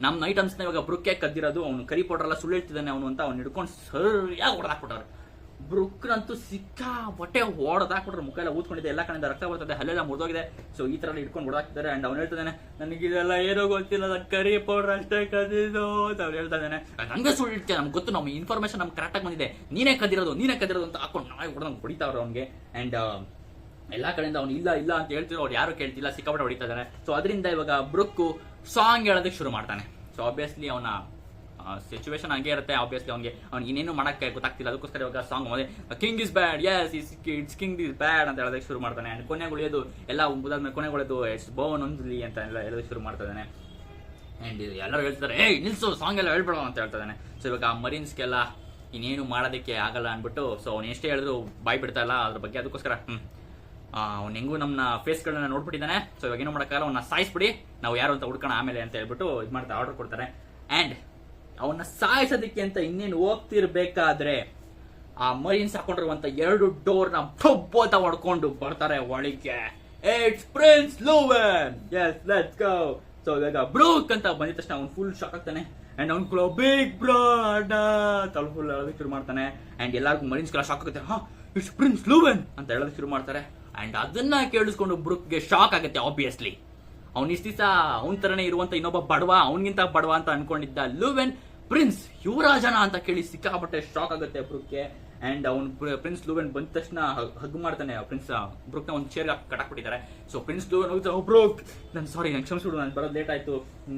ನಮ್ಮ ಐಟಮ್ಸ್ ನ ಇವಾಗ ಬ್ರೂಕ್ಗೆ ಕದ್ದಿರೋದು. ಅವನು ಕರಿ ಪೌಡರ್ ಎಲ್ಲ ಸುಳ್ಳು ಹೇಳ್ತಿದ್ದಾನೆ ಅವನು ಅಂತ ಅವ್ನು ಹಿಡ್ಕೊಂಡು ಸರಿಯಾಗಿ ಹೊಡೆದಾಕ್ಬಿಟ್ಟಾರೆ. ಬ್ರೂಕ್ನಂತೂ ಸಿಕ್ಕಾಪಟ್ಟೆ ಹೊಡೆದಾಕ್ಬಿಟ್ರೆ, ಮುಖ ಎಲ್ಲ ಊದ್ಕೊಂಡಿದೆ, ಎಲ್ಲ ಕಡೆಯಿಂದ ರಕ್ತ ಬರ್ತದೆ, ಹಲ್ಲೆಲ್ಲ ಮುರಿದೋಗಿದೆ. ಸೊ ಈ ತರ ಹಿಡ್ಕೊಂಡು ಹೊಡೆದಾಕ್ತಿದ್ದಾರೆ. ಅಂಡ್ ಅವ್ನು ಹೇಳ್ತಾನೆ, ನನಗಿದೆಲ್ಲ ಏನೋ ಗೊತ್ತಿಲ್ಲ, ಕರಿ ಪೌಡರ್ ಅಷ್ಟೇ ಕದಿದ್ದು ಅಂತ ಅವ್ರು ಹೇಳ್ತಾ ಇದ್ದಾನೆ. ನಂಗೆ ಸುಳ್ಳು ಇಡ್ತೀಯ, ನಮ್ಗೆ ಗೊತ್ತು, ನಮ್ಮ ಇನ್ಫಾರ್ಮೇಶನ್ ನಮ್ಗೆ ಕರೆಕ್ಟಾಗಿ ಬಂದಿದೆ, ನೀನೇ ಕದಿರೋದು ಅಂತ ಹಾಕೊಂಡು ನಾಯಿ ಹೊಡೆದಂಗೆ ಹೊಡಿತಾವ್ರು ಅವ್ನಿಗೆ. ಅಂಡ್ ಎಲ್ಲಾ ಕಡೆಯಿಂದ ಅವ್ನು ಇಲ್ಲ ಇಲ್ಲ ಅಂತ ಹೇಳ್ತಿರೋ, ಅವ್ರು ಯಾರು ಕೇಳ್ತಿಲ್ಲ, ಸಿಕ್ಕಾಪಟ್ಟೆ ಹೊಡಿತಾ ಇದ್ದಾನೆ. ಸೊ ಅದರಿಂದ ಇವಾಗ ಬ್ರೂಕ್ ಸಾಂಗ್ ಹೇಳೋದಕ್ಕೆ ಶುರು ಮಾಡ್ತಾನೆ. ಸೊ ಆಬ್ವಿಯಸ್ಲಿ ಅವನ ಸಿಚುವೇಶನ್ ಹಂಗೆ ಇರುತ್ತೆ. ಆಬ್ವಿಯಸ್ಲಿ ಅವ್ನಿಗೆ ಇನ್ನೇನು ಮಾಡಕ್ಕೆ ಗೊತ್ತಾಗ್ತಿಲ್ಲ, ಅದಕ್ಕೋಸ್ಕರ ಇವಾಗ song king is bad, yes it's king is bad ಅಂತ ಹೇಳೋದಕ್ಕೆ ಶುರು ಮಾಡ್ತಾನೆ. ಅಂಡ್ ಕೊನೆಗೆ ಉಳಿಯೋದು ಎಲ್ಲ ಮುಗಿದಾದ್ಮೇಲೆ ಕೊನೆಗೆ ಉಳಿಯೋದು ಇಟ್ಸ್ ಬೋನ್ ಒಂದ್ಲಿ ಅಂತ ಎಲ್ಲ ಹೇಳೋದಕ್ಕೆ ಶುರು ಮಾಡ್ತಾ ಇದ್ದಾನೆ. ಅಂಡ್ ಎಲ್ಲರೂ ಹೇಳ್ತಾರೆ, ಏಯ್ ನಿಲ್ಸು, ಸಾಂಗ್ ಎಲ್ಲ ಹೇಳ್ಬೇಡ ಅಂತ ಹೇಳ್ತಾ ಇದ್ದಾನೆ. ಸೊ ಇವಾಗ ಮರೀನ್ಸ್ಗೆಲ್ಲ ಇನ್ನೇನು ಮಾಡೋದಕ್ಕೆ ಆಗಲ್ಲ ಅನ್ಬಿಟ್ಟು, ಸೊ ಅವ್ನು ಎಷ್ಟೇ ಹೇಳಿದ್ರು ಬಾಯ್ ಬಿಡ್ತಾ ಇಲ್ಲ ಅದ್ರ ಬಗ್ಗೆ. ಅದಕ್ಕೋಸ್ಕರ ಅವ್ನು ಹೆಂಗೂ ನಮ್ಮ ಫೇಸ್ಗಳನ್ನ ನೋಡ್ಬಿಟ್ಟಿದ್ದಾನೆ. ಸೊ ಇವಾಗ ಏನೋ ಮಾಡೋಕ್ಕಾಗಲ್ಲ, ಅವನ್ನ ಸಾಯಿಸ್ಬಿಡಿ, ನಾವು ಯಾರು ಅಂತ ಹುಡ್ಕೋಣ ಆಮೇಲೆ ಅಂತ ಹೇಳ್ಬಿಟ್ಟು ಇದು ಮಾಡ್ತಾರೆ, ಆರ್ಡರ್ ಕೊಡ್ತಾರೆ. ಅಂಡ್ ಅವನ್ನ ಸಾಯಿಸೋದಕ್ಕೆ ಅಂತ ಇನ್ನೇನು ಹೋಗ್ತಿರ್ಬೇಕಾದ್ರೆ ಆ ಮರೀನ್ಸ್ ಹಾಕೊಂಡಿರುವಂತ 2 ಡೋರ್ನ ಅಂತ ಹೊಡ್ಕೊಂಡು ಬರ್ತಾರೆ ಒಳಗೆ. It's prince Loven, yes let's go. So ಇವಾಗ ಬ್ರೂಕ್ ಅಂತ ಬಂದಿದ ತಕ್ಷಣ ಅವ್ನು ಫುಲ್ ಶಾಕ್ ಆಗ್ತಾನೆ. ಅಂಡ್ ಅವ್ನು ಬಿಗ್ ಬ್ರೋ ಅಡ್ಡ ಫುಲ್ ಹೇಳೋದಕ್ಕೆ ಶುರು ಮಾಡ್ತಾನೆ. ಅಂಡ್ ಎಲ್ಲರಿಗೂ ಮರೀನ್ಸ್ಗೆಲ್ಲ ಶಾಕ್ ಆಗುತ್ತೆ, ಇಟ್ಸ್ ಪ್ರಿನ್ಸ್ ಲೂವೆನ್ ಅಂತ ಹೇಳೋದಕ್ಕೆ ಶುರು ಮಾಡ್ತಾರೆ. ಅಂಡ್ ಅದನ್ನ ಕೇಳಿಸ್ಕೊಂಡು ಬ್ರೂಕ್ಗೆ ಶಾಕ್ ಆಗುತ್ತೆ. ಆಬ್ವಿಯಸ್ಲಿ ಅವ್ನು ಇಷ್ಟ ದಿವಸ ಅವನ ತರನೇ ಇರುವಂತ ಇನ್ನೊಬ್ಬ ಬಡವ, ಅವನಿಗಿಂತ ಬಡವ ಅಂತ ಅನ್ಕೊಂಡಿದ್ದ ಲೂವೆನ್ ಪ್ರಿನ್ಸ್ ಯುವರಾಜನ ಅಂತ ಕೇಳಿ ಸಿಕ್ಕಾಪಟ್ಟೆ ಶಾಕ್ ಆಗುತ್ತೆ ಬ್ರೂಕ್ಗೆ. ಅಂಡ್ ಅವ್ನು ಪ್ರಿನ್ಸ್ ಲೂವೆನ್ ಬಂದ ತಕ್ಷಣ ಹಗ್ ಮಾಡ್ತಾನೆ. ಪ್ರಿನ್ಸ್ ಬ್ರೂಕ್ ನ ಒಂದು ಚೇರ್ ಕಟಾಕ್ಬಿಟ್ಟಿದ್ದಾರೆ. ಸೊ ಪ್ರಿನ್ಸ್ ಲೂವೆನ್ ಹೋಗ್ತಾ, ಬ್ರೂಕ್ ನನ್ ಸಾರಿ, ನಂಗೆ ಕ್ಷಮಿಸ್ಬಿಡು, ನಾನು ಬರೋದು ಲೇಟ್ ಆಯ್ತು,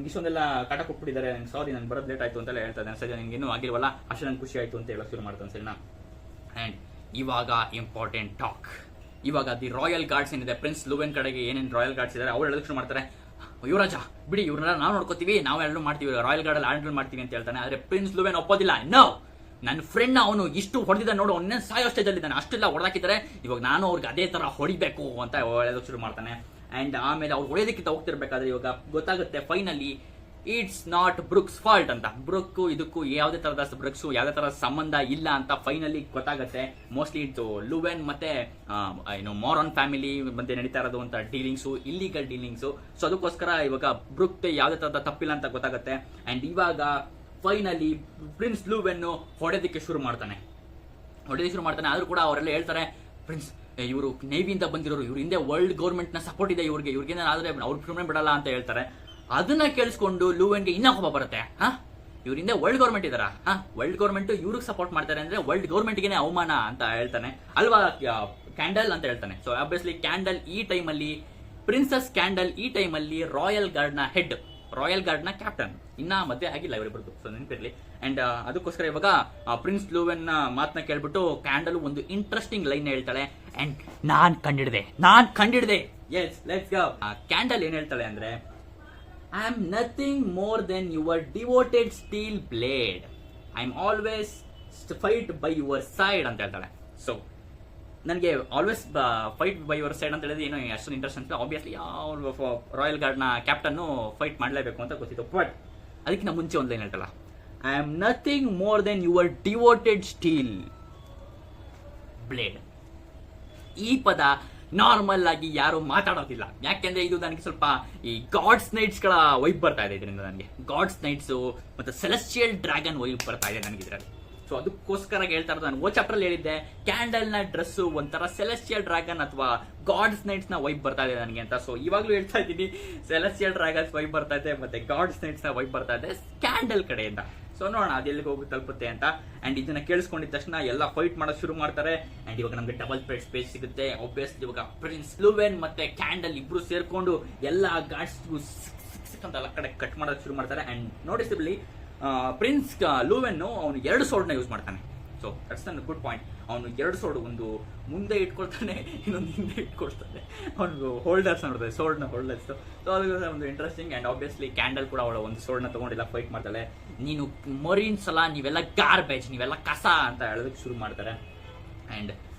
ಇಷ್ಟೊಂದೆಲ್ಲ ಕಾಟ ಕೊಟ್ಬಿಟ್ಟಿದ್ದಾರೆ, ನಂಗೆ ಸಾರಿ, ನಾನು ಬರೋದು ಲೇಟ್ ಆಯ್ತು ಅಂತೆಲ್ಲ ಹೇಳ್ತಾ ಇದ್ದಾನೆ. ಸರಿ, ನಿಂಗೆ ಇನ್ನೂ ಆಗಿಲ್ವಲ್ಲ, ಅಷ್ಟೇ ನಂಗೆ ಖುಷಿ ಆಯ್ತು ಅಂತ ಹೇಳಕ್ ಶುರು ಮಾಡ್ತಾನೆ. ಸರಿನಾ. ಅಂಡ್ ಇವಾಗ ಇಂಪಾರ್ಟೆಂಟ್ ಟಾಕ್. ಇವಾಗ ದಿ ರಾಯಲ್ ಗಾರ್ಡ್ಸ್ ಏನಿದೆ, ಪ್ರಿನ್ಸ್ ಲೂವೆನ್ ಕಡೆಗೆ ಏನೇನು ರಾಯಲ್ ಗಾರ್ಡ್ಸ್ ಇದ್ದಾರೆ ಅವ್ರು ಹೇಳೋದಕ್ಕೆ ಶುರು ಮಾಡ್ತಾರೆ, ಯುವರಾಜ ಬಿಡಿ, ಇವ್ರನ್ನ ನಾವು ನೋಡ್ಕೋತೀವಿ, ನಾವು ಎರಡು ಮಾಡ್ತೀವಿ, ರಾಯಲ್ ಗಾರ್ಡ್ ಅಲ್ಲಿ ಹ್ಯಾಂಡಲ್ ಮಾಡ್ತೀವಿ ಅಂತ ಹೇಳ್ತಾನೆ. ಆದ್ರೆ ಪ್ರಿನ್ಸ್ ಲೂವೆನ್ ಒಪ್ಪೋದಿಲ್ಲ. ನೋ, ನನ್ನ ಫ್ರೆಂಡ್ ಅವನು ಇಷ್ಟು ಹೊಡೆದಿದ್ದ ನೋಡು, ಅವನ್ನ ಸಾಯೋ ಸ್ಟೇಜ್ ಅಲ್ಲಿ ಇದ್ದಾನೆ, ಅಷ್ಟೆಲ್ಲ ಹೊಡೆದಾಕಿದ್ದಾರೆ, ಇವಾಗ ನಾನು ಅವ್ರಿಗೆ ಅದೇ ತರ ಹೊಡಿಬೇಕು ಅಂತ ಹೇಳೋದಕ್ಕೆ ಶುರು ಮಾಡ್ತಾನೆ. ಅಂಡ್ ಆಮೇಲೆ ಅವ್ರು ಹೊಡೆಯೋದಕ್ಕಿಂತ ಹೋಗ್ತಿರ್ಬೇಕಾದ್ರೆ ಇವಾಗ ಗೊತ್ತಾಗುತ್ತೆ finally it's not Brooks fault ಅಂತ. ಬ್ರೂಕ್ ಇದಕ್ಕೂ ಯಾವುದೇ ತರದ ಬ್ರೂಕ್ಸ್ ಯಾವುದೇ ತರ ಸಂಬಂಧ ಇಲ್ಲ ಅಂತ ಫೈನಲಿ ಗೊತ್ತಾಗುತ್ತೆ. ಮೋಸ್ಟ್ಲಿ ಇದು ಲೂವೆನ್ ಮತ್ತೆ ಮೋರಾನ್ ಫ್ಯಾಮಿಲಿ ಮತ್ತೆ ನಡೀತಾ ಇರೋದು ಅಂತ ಡೀಲಿಂಗ್ಸು, ಇಲ್ಲಿಗಲ್ ಡೀಲಿಂಗ್ಸು. ಸೊ ಅದಕ್ಕೋಸ್ಕರ ಇವಾಗ ಬ್ರೂಕ್ ಯಾವುದೇ ತರದ ತಪ್ಪಿಲ್ಲ ಅಂತ ಗೊತ್ತಾಗುತ್ತೆ. ಅಂಡ್ ಇವಾಗ ಫೈನಲಿ ಪ್ರಿನ್ಸ್ ಲೂವೆನ್ ಹೊಡೆದಕ್ಕೆ ಶುರು ಮಾಡ್ತಾನೆ. ಆದ್ರೂ ಕೂಡ ಅವರೆಲ್ಲ ಹೇಳ್ತಾರೆ, ಪ್ರಿನ್ಸ್ ಇವರು ನೇವಿಯಿಂದ ಬಂದಿರೋರು, ಇವ್ರ ಹಿಂದೆ ವರ್ಲ್ಡ್ ಗೌರ್ಮೆಂಟ್ ನ ಸಪೋರ್ಟ್ ಇದೆ ಇವ್ರಿಗೆ ಆದ್ರೆ ಅವ್ರ ಸುಮ್ಮನೆ ಬಿಡಲ್ಲ ಅಂತ ಹೇಳ್ತಾರೆ. ಅದನ್ನ ಕೇಳಿಸ್ಕೊಂಡು ಲೂವೆನ್ಗೆ ಇನ್ನ ಕೋಪ ಬರುತ್ತೆ. ಇವರಿಂದ ವರ್ಲ್ಡ್ ಗೌರ್ಮೆಂಟ್ ಇದಾರ, ವರ್ಲ್ಡ್ ಗೌರ್ಮೆಂಟ್ ಇವ್ರಿಗೆ ಸಪೋರ್ಟ್ ಮಾಡ್ತಾರೆ ಅಂದ್ರೆ ವರ್ಲ್ಡ್ ಗೌರ್ಮೆಂಟ್ಗೆ ಅವಮಾನ ಅಂತ ಹೇಳ್ತಾನೆ ಅಲ್ವಾ, ಕ್ಯಾಂಡಲ್ ಅಂತ ಹೇಳ್ತಾನೆ. ಸೊ ಆಬ್ವಿಯಸ್ಲಿ ಕ್ಯಾಂಡಲ್ ಈ ಟೈಮಲ್ಲಿ, ಪ್ರಿನ್ಸಸ್ ಕ್ಯಾಂಡಲ್ ಈ ಟೈಮಲ್ಲಿ ರಾಯಲ್ ಗಾರ್ಡ್ ನ ಹೆಡ್, ರಾಯಲ್ ಗಾರ್ಡ್ ನ ಕ್ಯಾಪ್ಟನ್, ಇನ್ನ ಮದುವೆ ಆಗಿಲ್ಲ ಇವರಿಬ್ಬರದು, ಸೊ ನೆನಪಿರ್ಲಿ. ಅಂಡ್ ಅದಕ್ಕೋಸ್ಕರ ಇವಾಗ ಪ್ರಿನ್ಸ್ ಲೂವೆನ್ ಮಾತನ್ನ ಕೇಳ್ಬಿಟ್ಟು ಕ್ಯಾಂಡಲ್ ಒಂದು ಇಂಟ್ರೆಸ್ಟಿಂಗ್ ಲೈನ್ ಹೇಳ್ತಾಳೆ ಅಂಡ್ ನಾನ್ ಕಂಡಿಡ್ದೆ ಎಸ್ ಲೆಟ್ಸ್ ಗೋ. ಕ್ಯಾಂಡಲ್ ಏನ್ ಹೇಳ್ತಾಳೆ ಅಂದ್ರೆ, I am nothing more than your devoted steel blade, I am always fight by your side ಅಂತ ಹೇಳ್ತಾಳೆ. ಸೊ ನನಗೆ always fight by your side ಅಂತ ಹೇಳಿದ್ರೆ ಏನೋ ಅಷ್ಟೊಂದು ಇಂಟ್ರೆಸ್ಟ್ ಅಂತ, ಆಬ್ವಿಯಸ್ಲಿ ರಾಯಲ್ ಗಾರ್ಡ್ನ ಕ್ಯಾಪ್ಟನ್ನು ಫೈಟ್ ಮಾಡಲೇಬೇಕು ಅಂತ ಗೊತ್ತಿತ್ತು. ಬಟ್ ಅದಕ್ಕಿಂತ ಮುಂಚೆ ಒಂದು ಲೈನ್ ಹೇಳ್ತಲ್ಲ, I am nothing more than your devoted steel blade. ಈ ಪದ ನಾರ್ಮಲ್ ಆಗಿ ಯಾರು ಮಾತಾಡೋದಿಲ್ಲ, ಯಾಕೆಂದ್ರೆ ಇದು ನನಗೆ ಸ್ವಲ್ಪ ಈ ಗಾಡ್ಸ್ ನೈಟ್ಸ್ ಗಳ ವೈಬ್ ಬರ್ತಾ ಇದೆ. ಇದರಿಂದ ನನಗೆ ಗಾಡ್ಸ್ ನೈಟ್ಸ್ ಮತ್ತೆ ಸೆಲೆಸ್ಟಿಯಲ್ ಡ್ರ್ಯಾಗನ್ ವೈಬ್ ಬರ್ತಾ ಇದೆ ನನಗೆ ಇದರಲ್ಲಿ. ಸೊ ಅದಕ್ಕೋಸ್ಕರ ಹೇಳ್ತಾ ಇರೋದು, ನಾನು ಓ ಚಾಪ್ಟರ್ ಹೇಳಿದ್ದೆ ಕ್ಯಾಂಡಲ್ ನ ಡ್ರೆಸ್ ಒಂಥರ ಸೆಲೆಸ್ಟಿಯಲ್ ಡ್ರ್ಯಾಗನ್ ಅಥವಾ ಗಾಡ್ಸ್ ನೈಟ್ಸ್ ನ ವೈಬ್ ಬರ್ತಾ ಇದೆ ನನಗೆ ಅಂತ. ಸೊ ಇವಾಗ್ಲೂ ಹೇಳ್ತಾ ಇದ್ದೀನಿ, ಸೆಲೆಸ್ಟಿಯಲ್ ಡ್ರ್ಯಾಗನ್ಸ್ ವೈಬ್ ಬರ್ತಾ ಇದೆ ಮತ್ತೆ ಗಾಡ್ಸ್ ನೈಟ್ಸ್ ನ ವೈಬ್ ಬರ್ತಾ ಇದೆ ಕ್ಯಾಂಡಲ್ ಕಡೆಯಿಂದ. ಸೊ ನೋಡೋಣ ಅದು ಎಲ್ಲಿಗೆ ಹೋಗಿ ತಲುಪುತ್ತೆ ಅಂತ. ಅಂಡ್ ಇದನ್ನ ಕೇಳಿಸ್ಕೊಂಡಿದ ತಕ್ಷಣ ಎಲ್ಲ ಫೈಟ್ ಮಾಡೋದು ಶುರು ಮಾಡ್ತಾರೆ. ಅಂಡ್ ಇವಾಗ ನಮಗೆ ಡಬಲ್ ಸ್ಪೇಸ್ ಸಿಗುತ್ತೆ. ಆಬ್ವಿಯಸ್ಲಿ ಇವಾಗ ಪ್ರಿನ್ಸ್ ಲೂವೆನ್ ಮತ್ತೆ ಕ್ಯಾಂಡಲ್ ಇಬ್ರು ಸೇರ್ಕೊಂಡು ಎಲ್ಲ ಗಾಡ್ಸ್ ಅಂತ ಎಲ್ಲ ಕಡೆ ಕಟ್ ಮಾಡೋದು ಶುರು ಮಾಡ್ತಾರೆ. ಅಂಡ್ ನೋಟಿಸಿಬಲಿ ಪ್ರಿನ್ಸ್ ಲೂವೆನ್ ಅವನು 2 ಸೋಲ್ಡ್ ನ ಯೂಸ್ ಮಾಡ್ತಾನೆ. So that's an good point. ಅವನು 2 ಸೋಲ್ಡ್, ಒಂದು ಮುಂದೆ ಇಟ್ಕೊಳ್ತಾನೆ, ಇನ್ನೊಂದು ಹಿಂದೆ ಇಟ್ಕೊಳ್ತಾನೆ. ಅವನು ಹೋಲ್ಡರ್ಸ್ ನೋಡ್ತಾರೆ, ಸೋಲ್ಡ್ ನ ಹೋಲ್ಡರ್ಸ್. ಸೊ ಅದು ಒಂದು ಇಂಟ್ರೆಸ್ಟಿಂಗ್. ಅಂಡ್ ಆಬ್ವಿಯಸ್ಲಿ ಕ್ಯಾಂಡಲ್ ಕೂಡ ಅವಳ ಒಂದು ಸೋಲ್ಡ್ ನ ತಗೊಂಡೆಲ್ಲ ಫೈಟ್ ಮಾಡ್ತಾಳೆ. ನೀನು ಮರೀನ್ಸ್ ಅಲ್ಲ, ನೀವೆಲ್ಲ ಗಾರ್ಬೇಜ್, ನೀವೆಲ್ಲ ಕಸ ಅಂತ ಹೇಳೋದಕ್ಕೆ ಶುರು ಮಾಡ್ತಾರೆ. ಅಂಡ್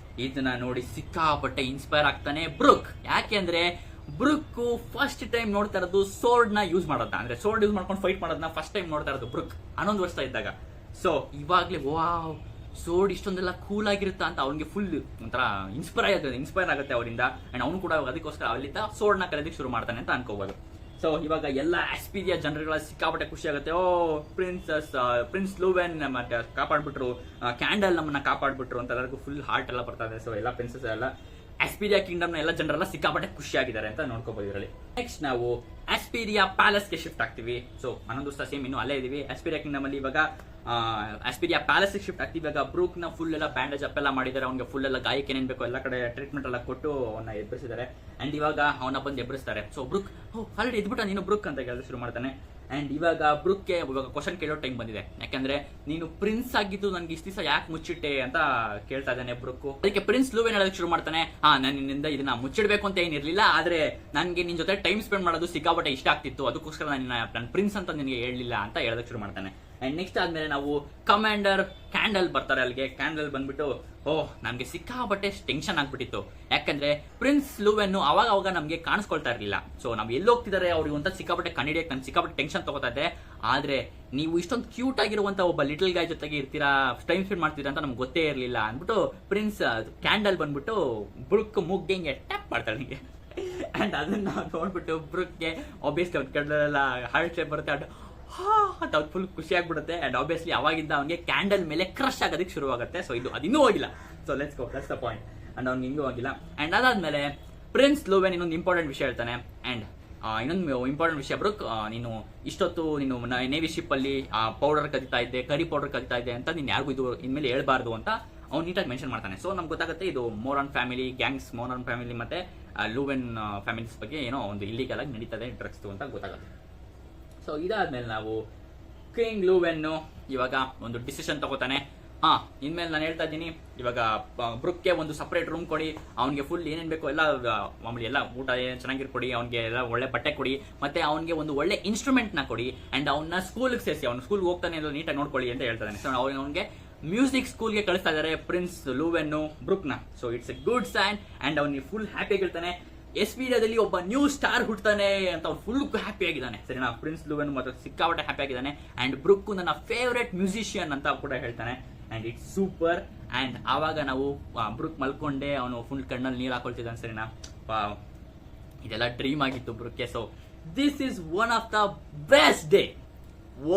ಇದನ್ನ ನೋಡಿ ಸಿಕ್ಕಾಪಟ್ಟೆ ಇನ್ಸ್ಪೈರ್ ಆಗ್ತಾನೆ ಬ್ರೂಕ್. ಯಾಕೆಂದ್ರೆ ಬ್ರೂಕ್ ಫಸ್ಟ್ ಟೈಮ್ ನೋಡ್ತಾ ಇರೋದು ಸೋರ್ಡ್ ನ ಯೂಸ್ ಮಾಡೋದನ್ನ, ಅಂದ್ರೆ ಸೋರ್ಡ್ ಯೂಸ್ ಮಾಡ್ಕೊಂಡು ಫೈಟ್ ಮಾಡೋದನ್ನ ಫಸ್ಟ್ ಟೈಮ್ ನೋಡ್ತಾ ಇರೋದು ಬ್ರೂಕ್ 11 ವರ್ಷ ಇದ್ದಾಗ. ಸೊ ಇವಾಗ್ಲೇ ವಾವ್, ಸೋರ್ಡ್ ಇಷ್ಟೊಂದೆಲ್ಲ ಕೂಲ್ ಆಗಿರುತ್ತಾ ಅಂತ ಅವ್ನಿಗೆ ಫುಲ್ ಒಂಥರ ಇನ್ಸ್ಪೈರ್ ಆಗುತ್ತೆ ಅವರಿಂದ. ಅಂಡ್ ಅವನು ಕೂಡ ಅದಕ್ಕೋಸ್ಕರ ಅಲ್ಲಿಂದ ಸೋರ್ಡ್ ನ ಕಲಿಯೋದಕ್ಕೆ ಶುರು ಮಾಡ್ತಾನೆ ಅಂತ ಅನ್ಕೋಬಹುದು. ಸೊ ಇವಾಗ ಎಲ್ಲ ಆಸ್ಪೀರಿಯಾ ಜನರುಗಳ ಸಿಕ್ಕಾಪಟ್ಟೆ ಖುಷಿ ಆಗುತ್ತೆ. ಓ ಪ್ರಿನ್ಸ್ ಲೂವೆನ್ ಮತ್ತೆ ಕಾಪಾಡ್ಬಿಟ್ರು, ಕ್ಯಾಂಡಲ್ ನಮ್ಮನ್ನ ಕಾಪಾಡ್ಬಿಟ್ರು ಅಂತ ಎಲ್ಲರಿಗೂ ಫುಲ್ ಹಾರ್ಟ್ ಎಲ್ಲ ಬರ್ತಾ ಇದೆ. ಸೊ ಎಲ್ಲ ಪ್ರಿನ್ಸಸ್ ಎಲ್ಲ ಆಸ್ಪೀರಿಯಾ ಕಿಂಗ್ಡಮ್ ನ ಎಲ್ಲ ಜನರೆಲ್ಲ ಸಿಕ್ಕಾಪಟ್ಟೆ ಖುಷಿಯಾಗಿದ್ದಾರೆ ಅಂತ ನೋಡ್ಕೋಬಹುದು ಇದರಲ್ಲಿ. ನೆಕ್ಸ್ಟ್ ನಾವು ಆಸ್ಪೀರಿಯಾ ಪ್ಯಾಲೇಸ್ ಗೆ ಶಿಫ್ಟ್ ಆಗ್ತೀವಿ. ಸೊ 11 ವರ್ಷ ಸೇಮ್ ಇನ್ನು ಅಲ್ಲೇ ಇದೀವಿ ಆಸ್ಪೀರಿಯಾ ಕಿಂಗ್ಡಮ್ ಅಲ್ಲಿ. ಇವಾಗ ಆಸ್ಪೀರಿಯಾ ಪ್ಯಾಲೇಸ್ ಗೆ ಶಿಫ್ಟ್ ಆಗ್ತೀವಿ. ಇವಾಗ ಬ್ರೂಕ್ ನ ಫುಲ್ ಎಲ್ಲ ಬ್ಯಾಂಡೇಜ್ ಅಪ್ ಎಲ್ಲ ಮಾಡಿದ್ದಾರೆ. ಅವ್ನಿಗೆ ಫುಲ್ ಎಲ್ಲ ಗಾಯಕ್ಕೆ ಏನೇನ್ ಬೇಕು ಎಲ್ಲ ಕಡೆ ಟ್ರೀಟ್ಮೆಂಟ್ ಎಲ್ಲ ಕೊಟ್ಟು ಅವನ್ನ ಎಬ್ಬರಿಸಿದ್ದಾರೆ. ಅಂಡ್ ಇವಾಗ ಅವನ ಬಂದು ಎಬ್ಬರಿಸ್ತಾರೆ. ಸೊ ಬ್ರೂಕ್ ಆಲ್ರೆಡಿ ಎದ್ಬಿಟ್ಟ ನೀನು ಬ್ರೂಕ್ ಅಂತ ಹೇಳೋದು ಶುರು ಮಾಡ್ತಾನೆ. ಅಂಡ್ ಇವಾಗ ಬ್ರೂಕ್ಗೆ ಇವಾಗ ಕ್ವಶನ್ ಕೇಳೋ ಟೈಮ್ ಬಂದಿದೆ. ಯಾಕಂದ್ರೆ ನೀನು ಪ್ರಿನ್ಸ್ ಆಗಿದ್ದು ನನ್ಗೆ ಇಷ್ಟ ದಿವಸ ಯಾಕೆ ಮುಚ್ಚಿಟ್ಟೆ ಅಂತ ಕೇಳ್ತಾ ಇದ್ದಾನೆ ಬ್ರೂಕ್. ಅದಕ್ಕೆ ಪ್ರಿನ್ಸ್ ಲೂವೆನ್ ಹೇಳೋದಕ್ಕೆ ಶುರು ಮಾಡ್ತಾನೆ, ನಾನು ನಿನ್ನಿಂದ ಇದನ್ನ ಮುಚ್ಚಿಡ್ಬೇಕು ಅಂತ ಏನಿರ್ಲಿಲ್ಲ, ಆದ್ರೆ ನನ್ಗೆ ನಿನ್ ಜೊತೆ ಟೈಮ್ ಸ್ಪೆಂಡ್ ಮಾಡೋದು ಸಿಕ್ಕಾಪಟ್ಟೆ ಇಷ್ಟ ಆಗ್ತಿತ್ತು, ಅದಕ್ಕೋಸ್ಕರ ನನ್ನ ಪ್ರಿನ್ಸ್ ಅಂತ ನಿನ್ಗೆ ಹೇಳಲಿಲ್ಲ ಅಂತ ಹೇಳೋದಕ್ಕೆ ಶುರು ಮಾಡ್ತಾನೆ. ಅಂಡ್ ನೆಕ್ಸ್ಟ್ ಆದ್ಮೇಲೆ ನಾವು ಕಮಾಂಡರ್ ಕ್ಯಾಂಡಲ್ ಬರ್ತಾರೆ ಅಲ್ಲಿಗೆ. ಕ್ಯಾಂಡಲ್ ಬಂದ್ಬಿಟ್ಟು ನಮ್ಗೆ ಸಿಕ್ಕಾಪಟ್ಟೆ ಟೆನ್ಷನ್ ಆಗ್ಬಿಟ್ಟಿತ್ತು. ಯಾಕಂದ್ರೆ ಪ್ರಿನ್ಸ್ ಲೂವೆನ್ ಅವಾಗ ನಮ್ಗೆ ಕಾಣಿಸ್ಕೊಳ್ತಾ ಇರ್ಲಿಲ್ಲ. ಸೊ ನಾವ್ ಎಲ್ಲಿ ಹೋಗ್ತಿದ್ದಾರೆ ಅವ್ರಿಗೆ ಅಂತ ಸಿಕ್ಕಾಪಟ್ಟೆ ಕಂಡಿಡಿಯಕ್ಕೆ ನನ್ ಸಿಕ್ಕಾಪಟ್ಟೆ ಟೆನ್ಷನ್ ತಗೋತಾ ಇದ್ದೆ. ಆದ್ರೆ ನೀವು ಇಷ್ಟೊಂದು ಕ್ಯೂಟ್ ಆಗಿರುವಂತ ಒಬ್ಬ ಲಿಟಲ್ ಗಾಯ್ ಜೊತೆಗೆ ಇರ್ತೀರಾ, ಟೈಮ್ ಸ್ಪೆಂಡ್ ಮಾಡ್ತೀರಾ ಅಂತ ನಮ್ಗೆ ಗೊತ್ತೇ ಇರ್ಲಿಲ್ಲ ಅಂದ್ಬಿಟ್ಟು ಪ್ರಿನ್ಸ್ ಕ್ಯಾಂಡಲ್ ಬಂದ್ಬಿಟ್ಟು ಬ್ರೂಕ್ ಮುಗ್ಗೆ ಟ್ಯಾಪ್ ಮಾಡ್ತಾಳೆ ನಿಮಗೆ. ಅಂಡ್ ಅದನ್ನ ನೋಡ್ಬಿಟ್ಟು ಬ್ರೂಕ್ಗೆ ಆಬ್ವಿಯಸ್ಲಿ ಅವ್ರ ಕಡೆಲ್ಲ ಹಾರ್ಟ್ ಶೇಪ್ ಬರುತ್ತೆ. ಅಂತ ಅವ್ರು ಫುಲ್ ಖುಷಿ ಆಗ್ಬಿಡುತ್ತೆ. ಅಂಡ್ ಆಬ್ವಿಯಸ್ಲಿ ಅವಾಗಿಂದ ಅವನಿಗೆ ಕ್ಯಾಂಡಲ್ ಮೇಲೆ ಕ್ರಶ್ ಆಗೋದಕ್ಕೆ ಶುರು ಆಗುತ್ತೆ. ಸೊ ಇದು ಅದಿನ್ನೂ ಹೋಗಿಲ್ಲ. So let's go, that's the point. And ಅವ್ನಿಗೆ ಹಿಂಗೂ ಹೋಗಿಲ್ಲ. ಅಂಡ್ ಅದಾದ್ಮೇಲೆ ಪ್ರಿನ್ಸ್ ಲೂವೆನ್ ಇನ್ನೊಂದು ಇಂಪಾರ್ಟೆಂಟ್ ವಿಷಯ ಹೇಳ್ತಾನೆ. ಅಂಡ್ ಇನ್ನೊಂದು ಇಂಪಾರ್ಟೆಂಟ್ ವಿಷಯ, ಬ್ರೂಕ್ ನೀನು ಇಷ್ಟೊತ್ತು ನೀನು ನೇವಿ ಶಿಪ್ ಅಲ್ಲಿ ಪೌಡರ್ ಕದಿತಾ ಇದ್ದೆ, ಕರಿ ಪೌಡರ್ ಕದಿತಾ ಇದ್ದೆ ಅಂತ ನೀನು ಯಾರಿಗೂ ಇದು ಇನ್ಮೇಲೆ ಹೇಳ್ಬಾರ್ದು ಅಂತ ಅವ್ನು ನೀಟಾಗಿ ಮೆನ್ಷನ್ ಮಾಡ್ತಾನೆ. ಸೊ ನಮ್ಗೆ ಗೊತ್ತಾಗುತ್ತೆ ಇದು Moran family gangs, Moran family ಮತ್ತೆ ಲೂವೆನ್ ಫ್ಯಾಮಿಲೀಸ್ ಬಗ್ಗೆ ಏನೋ ಒಂದು ಇಲ್ಲಿಗಲ್ ಆಗಿ ನಡೀತದೆ ಡ್ರಗ್ಸ್ ಅಂತ ಗೊತ್ತಾಗುತ್ತೆ. ಸೊ ಇದಾದ್ಮೇಲೆ ನಾವು ಕಿಂಗ್ ಲೂವೆನ್ ಇವಾಗ ಒಂದು ಡಿಸಿಷನ್ ತಗೋತಾನೆ. ಇನ್ಮೇಲೆ ನಾನು ಹೇಳ್ತಾ ಇದ್ದೀನಿ, ಇವಾಗ ಬ್ರೂಕ್ಗೆ ಒಂದು ಸಪರೇಟ್ ರೂಮ್ ಕೊಡಿ, ಅವ್ನಿಗೆ ಫುಲ್ ಏನೇನ್ ಬೇಕು ಎಲ್ಲ ಮಾಮೂಲಿ ಎಲ್ಲ ಊಟ ಚೆನ್ನಾಗಿರ್ಕೊಡಿ, ಅವ್ನಿಗೆ ಎಲ್ಲ ಒಳ್ಳೆ ಬಟ್ಟೆ ಕೊಡಿ, ಮತ್ತೆ ಅವ್ನಿಗೆ ಒಂದು ಒಳ್ಳೆ ಇನ್ಸ್ಟ್ರೂಮೆಂಟ್ ನ ಕೊಡಿ. ಅಂಡ್ ಅವನ್ನ ಸ್ಕೂಲ್ಗೆ ಸೇರಿಸಿ, ಅವ್ನು ಸ್ಕೂಲ್ಗೆ ಹೋಗ್ತಾನೆ ಎಲ್ಲ ನೀಟಾಗಿ ನೋಡ್ಕೊಳ್ಳಿ ಅಂತ ಹೇಳ್ತಾನೆ. ಸೊ ಅವ್ನಿಗೆ ಮ್ಯೂಸಿಕ್ ಸ್ಕೂಲ್ಗೆ ಕಳಿಸ್ತಾ ಇದ್ದಾರೆ ಪ್ರಿನ್ಸ್ ಲೂವೆನ್ ಬ್ರೂಕ್ ನ. So it's a good sign. And ಅವ್ನಿಗೆ ಫುಲ್ ಹ್ಯಾಪಿ ಆಗಿರ್ತಾನೆ. ಎಸ್ಪೀರಿಯಾದಲ್ಲಿ ಒಬ್ಬ ನ್ಯೂ ಸ್ಟಾರ್ ಹುಡ್ತಾನೆ ಅಂತ ಅವ್ನು ಫುಲ್ ಹ್ಯಾಪಿ ಆಗಿದ್ದಾನೆ. ಸರಿನಾ, ಪ್ರಿನ್ಸ್ ಲೂವೆನ್ ಮಾತ್ರ ಸಿಕ್ಕಾಪಟ್ಟೆ ಹ್ಯಾಪಿ ಆಗಿದ್ದಾನೆ. ಅಂಡ್ ಬ್ರೂಕ್ ನನ್ನ ಫೇವರೇಟ್ ಮ್ಯೂಸಿಷಿಯನ್ ಅಂತ ಕೂಡ ಹೇಳ್ತಾನೆ. And it's super. ಅಂಡ್ ಆವಾಗ ನಾವು ಬ್ರೂಕ್ ಮಲ್ಕೊಂಡೆ ಅವನು ಫುಲ್ ಕಣ್ಣಲ್ಲಿ ನೀರು ಹಾಕೊಳ್ತಿದ್ದಾನೆ. ಸರಿನಾ, ಇದೆಲ್ಲ ಡ್ರೀಮ್ ಆಗಿತ್ತು ಬ್ರೂಕ್ಗೆ. So this is one of the best day,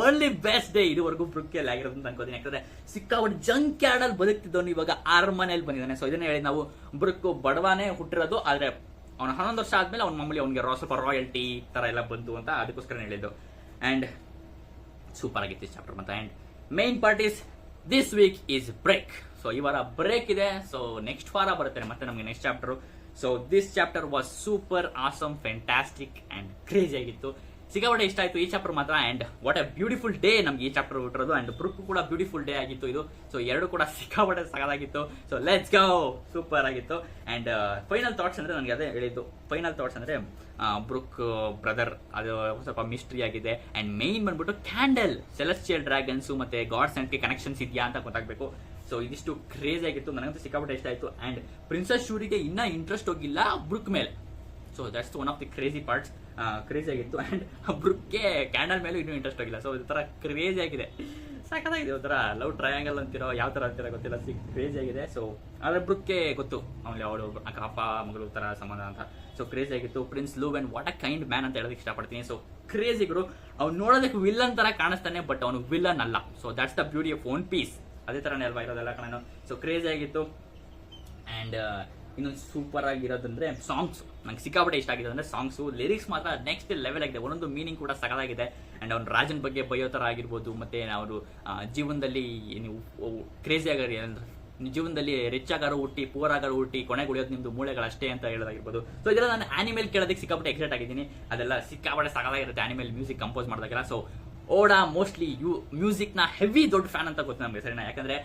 only best day ಇದುವರೆಗೂ ಬ್ರೂಕ್ಗೆ ಆಗಿರೋದು ಅಂತ ಅನ್ಕೋತೀನಿ. ಯಾಕಂದ್ರೆ ಸಿಕ್ಕಾಪಟ್ಟೆ ಜಂಕ್ ಯಾರ್ಡ್ ಅಲ್ಲಿ ಬದುಕ್ತಿದ್ದವನು ಇವಾಗ ಅರಮನೆಯಲ್ಲಿ ಬಂದಿದ್ದಾನೆ. ಸೊ ಇದನ್ನ ಹೇಳಿ ನಾವು ಬ್ರೂಕ್ ಬಡವಾನೇ ಹುಟ್ಟಿರೋದು, ಆದ್ರೆ ಅವನು 11 ವರ್ಷ ಆದ್ಮೇಲೆ ಅವ್ನ ಮಾಮೂಲಿ ಅವ್ನಿಗೆ ಸ್ವಲ್ಪ ರಾಯಲ್ಟಿ ತರ ಎಲ್ಲ ಬಂತು ಅಂತ ಅದಕ್ಕೋಸ್ಕರ ಹೇಳಿದ್ದು. ಅಂಡ್ ಸೂಪರ್ ಆಗಿತ್ತು ಈ ಚಾಪ್ಟರ್. ಮತ್ತೆ and main part is this week is break. ಸೊ ಈ ವಾರ ಬ್ರೇಕ್ ಇದೆ. ಸೊ ನೆಕ್ಸ್ಟ್ ವಾರ ಬರುತ್ತೆ ಮತ್ತೆ ನಮಗೆ next chapter. So this chapter was super awesome, fantastic and crazy ಆಗಿತ್ತು. ಸಿಕ್ಕಾಪಟ್ಟೆ ಇಷ್ಟ ಆಯ್ತು ಈ ಚಾಪ್ಟರ್ ಮಾತ್ರ. And what a beautiful day ನಮ್ಗೆ ಈ ಚಾಪ್ಟರ್ ಬಿಟ್ಟಿರೋದು. ಅಂಡ್ ಬ್ರುಕ್ ಕೂಡ ಬ್ಯೂಟಿಫುಲ್ ಡೇ ಆಗಿತ್ತು ಇದು. ಸೊ ಎರಡು ಕೂಡ ಸಿಕ್ಕಾಪಟ್ಟೆ ಸಗದಾಗಿತ್ತು. ಸೊ ಲೆಟ್ಸ್ ಗೋ, ಸೂಪರ್ ಆಗಿತ್ತು. ಅಂಡ್ ಫೈನಲ್ ಥಾಟ್ಸ್ ಅಂದ್ರೆ ನನಗೆ ಅದೇ ಹೇಳಿದ್ದು, ಫೈನಲ್ ಥಾಟ್ಸ್ ಅಂದ್ರೆ ಬ್ರುಕ್ ಬ್ರದರ್ ಅದು ಸ್ವಲ್ಪ ಮಿಸ್ಟ್ರಿ ಆಗಿದೆ. ಅಂಡ್ ಮೇನ್ ಬಂದ್ಬಿಟ್ಟು ಕ್ಯಾಂಡಲ್, ಸೆಲೆಸ್ಟಿಯಲ್ ಡ್ರ್ಯಾಗನ್ಸ್ ಮತ್ತೆ ಗಾಡ್ಸ್ ಅಂಡ್ ಕನೆಕ್ಷನ್ಸ್ ಇದೆಯಾ ಅಂತ ಗೊತ್ತಾಗಬೇಕು. ಸೊ ಇದಿಷ್ಟು ಕ್ರೇಜ್ ಆಗಿತ್ತು, ನನಗಂತೂ ಸಿಕ್ಕಾಪಟ್ಟೆ ಇಷ್ಟ ಆಯ್ತು. ಅಂಡ್ ಪ್ರಿನ್ಸಸ್ ಶೂರಿಗೆ ಇನ್ನ ಇಂಟ್ರೆಸ್ಟ್ ಹೋಗಿಲ್ಲ ಬ್ರುಕ್ ಮೇಲೆ. So that's one of the crazy parts. Crazy ಆಗಿತ್ತು. ಅಂಡ್ ಬ್ರುಕ್ಗೆ ಕ್ಯಾಂಡಲ್ ಮೇಲೂ ಇನ್ನೂ ಇಂಟ್ರೆಸ್ಟ್ ಹೋಗಿಲ್ಲ. ಸೊ ಈ ತರ ಕ್ರೇಜಿ ಆಗಿದೆ, ಸಾಕಾಗಿದೆ. ಒಂಥರ ಲವ್ ಟ್ರಯಾಂಗಲ್ ಅಂತಿರೋ ಯಾವ ತರ ಅಂತಿರೋ ಗೊತ್ತಿಲ್ಲ, ಕ್ರೇಜಿ ಆಗಿದೆ. ಸೊ ಆದ್ರೆ ಬ್ರುಕ್ಗೆ ಗೊತ್ತು ಆಮೇಲೆ ಅವಳು ಅಪ್ಪ ಮಗಳು ತರ ಸಂಬಂಧ ಅಂತ. ಸೊ ಕ್ರೇಜಿ ಆಗಿತ್ತು. Prince Loven what a kind man ಅಂತ ಹೇಳೋದಕ್ಕೆ ಇಷ್ಟಪಡ್ತೀನಿ. ಸೊ ಕ್ರೇಜಿಗರು ಅವ್ನು ನೋಡೋದಕ್ಕೆ ವಿಲ್ಲನ್ ತರ ಕಾಣಿಸ್ತಾನೆ, ಬಟ್ ಅವನು ವಿಲ್ಲನ್ ಅಲ್ಲ. So that's the beauty of one piece. ಅದೇ ತರನೇ ಅಲ್ವಾ ಇರೋದೆಲ್ಲ ಕಣ. ಸೊ ಕ್ರೇಜಿ ಆಗಿತ್ತು. ಅಂಡ್ ಇನ್ನೊಂದು ಸೂಪರ್ ಆಗಿರೋದಂದ್ರೆ ಸಾಂಗ್ಸ್, ನಂಗೆ ಸಿಕ್ಕಾಪಟ್ಟೆ ಇಷ್ಟ ಆಗಿದೆ ಅಂದ್ರೆ ಸಾಂಗ್ಸು. ಲಿರಿಕ್ಸ್ ಮಾತ್ರ ನೆಕ್ಸ್ಟ್ ಲೆವೆಲ್ ಆಗಿದೆ, ಒಂದೊಂದು ಮೀನಿಂಗ್ ಕೂಡ ಸಗದಾಗಿದೆ. ಅಂಡ್ ಅವ್ನು ರಾಜನ್ ಬಗ್ಗೆ ಬೈಯೋ ತರ ಆಗಿರ್ಬೋದು, ಮತ್ತೆ ಅವರು ಜೀವನದಲ್ಲಿ ನೀವು ಕ್ರೇಜಿ ಆಗಾರಿ ಅಂದ್ರೆ ಜೀವನದಲ್ಲಿ ರಿಚ್ ಆಗಾರು ಹುಟ್ಟಿ ಪೂರ್ ಆಗಾರು ಹುಟ್ಟಿ ಕೊನೆಗೆ ಉಳಿಯೋದು ನಿಮ್ದು ಮೂಳೆಗಳಷ್ಟೇ ಅಂತ ಹೇಳೋದಾಗಿರ್ಬೋದು. ಸೊ ಇದೆಲ್ಲ ನಾನು ಆನಿಮೇಲ್ ಕೇಳೋದಕ್ಕೆ ಸಿಕ್ಕಾಪಟ್ಟೆ ಎಕ್ಸೈಟ್ ಆಗಿದ್ದೀನಿ. ಅದೆಲ್ಲ ಸಿಕ್ಕಾಪಟ್ಟೆ ಸಗದಾಗಿರುತ್ತೆ ಆನಿಮೇಲ್ ಮ್ಯೂಸಿಕ್ ಕಂಪೋಸ್ ಮಾಡಿದಾಗೆಲ್ಲ. ಸೊ ಓಡಾ ಮೋಸ್ಟ್ಲಿ ಮ್ಯೂಸಿಕ್ ನ ಹೆವಿ ದೊಡ್ಡ ಫ್ಯಾನ್ ಅಂತ ಗೊತ್ತು ನಮಗೆ ಸರಿನಾ, ಯಾಕಂದ್ರೆ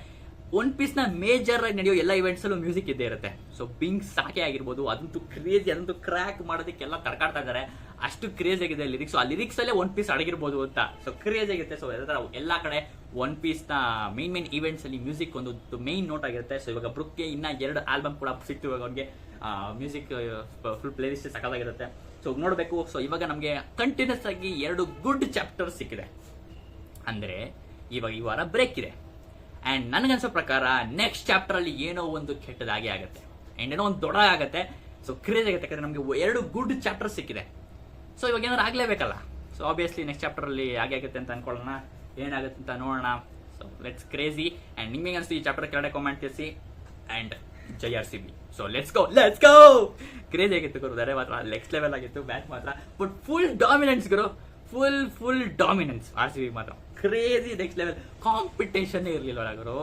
ಒನ್ ಪೀಸ್ ನ ಮೇಜರ್ ಆಗಿ ನಡೆಯೋ ಎಲ್ಲ ಇವೆಂಟ್ಸ್ ಅಲ್ಲೂ ಮ್ಯೂಸಿಕ್ ಇದ್ದೇ ಇರುತ್ತೆ. ಸೊ ಬಿಂಗ್ ಸಾಕೆ ಆಗಿರ್ಬೋದು, ಅದಂತೂ ಕ್ರೇಜಿ, ಅದಂತೂ ಕ್ರ್ಯಾಕ್ ಮಾಡೋದಕ್ಕೆಲ್ಲ ತಡ್ಕಾಡ್ತಾ ಇದ್ದಾರೆ, ಅಷ್ಟು ಕ್ರೇಜ್ ಆಗಿದೆ ಲಿರಿಕ್ಸ್. ಆ ಲಿರಿಕ್ಸ್ ಅಲ್ಲೇ ಒನ್ ಪೀಸ್ ಅಡಗಿರ್ಬೋದು ಅಂತ. ಸೊ ಕ್ರೇಜ್ ಆಗಿರುತ್ತೆ. ಸೊ ಎಲ್ಲಾ ಕಡೆ ಒನ್ ಪೀಸ್ ನ ಮೇನ್ ಇವೆಂಟ್ಸ್ ಅಲ್ಲಿ ಮ್ಯೂಸಿಕ್ ಒಂದು ಮೇನ್ ನೋಟ್ ಆಗಿರುತ್ತೆ. ಸೊ ಇವಾಗ ಬ್ರುಕ್ಗೆ ಇನ್ನ 2 ಆಲ್ಬಮ್ ಕೂಡ ಸಿಕ್ತು ಇವಾಗ ಅವ್ರಿಗೆ. ಮ್ಯೂಸಿಕ್ ಫುಲ್ ಪ್ಲೇ ಲಿಸ್ಟ್ ಸಕಲಾಗಿರುತ್ತೆ. ಸೊ ನೋಡಬೇಕು. ಸೊ ಇವಾಗ ನಮಗೆ ಕಂಟಿನ್ಯೂಸ್ ಆಗಿ 2 ಗುಡ್ ಚಾಪ್ಟರ್ ಸಿಕ್ಕಿದೆ, ಅಂದ್ರೆ ಇವಾಗ ಈ ವಾರ ಬ್ರೇಕ್ ಇದೆ. ಅಂಡ್ ನನಗನ್ಸೋ ಪ್ರಕಾರ ನೆಕ್ಸ್ಟ್ ಚಾಪ್ಟರ್ ಅಲ್ಲಿ ಏನೋ ಒಂದು ಕೆಟ್ಟದಾಗೆ ಆಗುತ್ತೆ, ಅಂಡ್ ಏನೋ ಒಂದು ದೊಡ್ಡ ಆಗುತ್ತೆ. ಸೊ ಕ್ರೇಜ್ ಆಗುತ್ತೆ, ಯಾಕಂದ್ರೆ ನಮಗೆ 2 ಗುಡ್ ಚಾಪ್ಟರ್ ಸಿಕ್ಕಿದೆ. ಸೊ ಇವಾಗ ಏನಾದ್ರು ಆಗ್ಲೇಬೇಕಲ್ಲ. ಸೊ ಆಬ್ವಿಯಸ್ಲಿ ನೆಕ್ಸ್ಟ್ ಚಾಪ್ಟರ್ ಅಲ್ಲಿ ಹಾಗೆ ಆಗುತ್ತೆ ಅಂತ ಅನ್ಕೊಳ್ಳೋಣ, ಏನಾಗುತ್ತೆ ಅಂತ ನೋಡೋಣ. So let's crazy. ಅಂಡ್ ನಿಮ್ಗೆ ಅನ್ಸ್ತು ಈ ಚಾಪ್ಟರ್ ಕೆಳಗಡೆ ಕಾಮೆಂಟ್ ತಿಳಿಸಿ. And Jai RCB. So let's go. Crazy ಆಗಿತ್ತು ಗುರು, ಅದೇ ಮಾತ್ರ ನೆಕ್ಸ್ಟ್ ಲೆವೆಲ್ ಆಗಿತ್ತು ಮ್ಯಾಚ್ ಮಾತ್ರ. But full dominance Guru, full dominance RCB ಮಾತ್ರ. ಕ್ರೇಜಿ ನೆಕ್ಸ್ಟ್ ಲೆವೆಲ್, ಕಾಂಪಿಟೇಷನ್ ಇರ್ಲಿಲ್ಲ ಗುರು.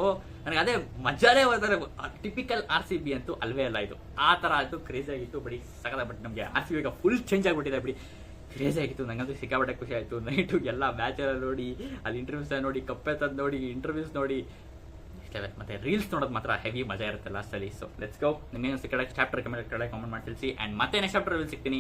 ನನಗೆ ಅದೇ ಮಜಾನೇ ಬರ್ತಾರೆ. ಟಿಪಿಕಲ್ RCB ಅಂತೂ ಅಲ್ವೇ ಅಲ್ಲ ಇದು, ಆ ತರ ಆಯ್ತು. ಕ್ರೇಜಿ ಆಗಿತ್ತು ಬಡಿ ಸಕದ. ಬಟ್ ನಮಗೆ RCB ಈಗ ಫುಲ್ ಚೇಂಜ್ ಆಗ್ಬಿಟ್ಟಿದೆ ಬಿಡಿ. ಕ್ರೇಜಿ ಆಗಿತ್ತು, ನಂಗಂತೂ ಸಿಕ್ಕಾಪಟ್ಟೆ ಖುಷಿ ಆಯ್ತು. ನೈಟು ಎಲ್ಲ ಮ್ಯಾಚ್ ಎಲ್ಲ ನೋಡಿ, ಅಲ್ಲಿ ಇಂಟರ್ವ್ಯೂಸ್ ನೋಡಿ, ಕಪ್ಪೆ ತಂದು ನೋಡಿ, ಇಂಟರ್ವ್ಯೂಸ್ ನೋಡಿ, ಮತ್ತೆ ರೀಲ್ಸ್ ನೋಡೋದು ಮಾತ್ರ ಹೆವಿ ಮಜಾ ಇರುತ್ತೆ ಲಾಸ್ಟ್ ಅಲ್ಲಿ. ಸೊ ಲೆಟ್ಸ್ ಗೋ. ನಿಮಗೆ ಚಾಪ್ಟರ್ ಕೆಳಗಡೆ ಕಾಮೆಂಟ್ ಮಾಡಿ ತಿಳಿಸಿ. ಅಂಡ್ ಮತ್ತೆ ನೆಕ್ಸ್ಟ್ ಚಾಪ್ಟರ್ ಸಿಗ್ತೀನಿ.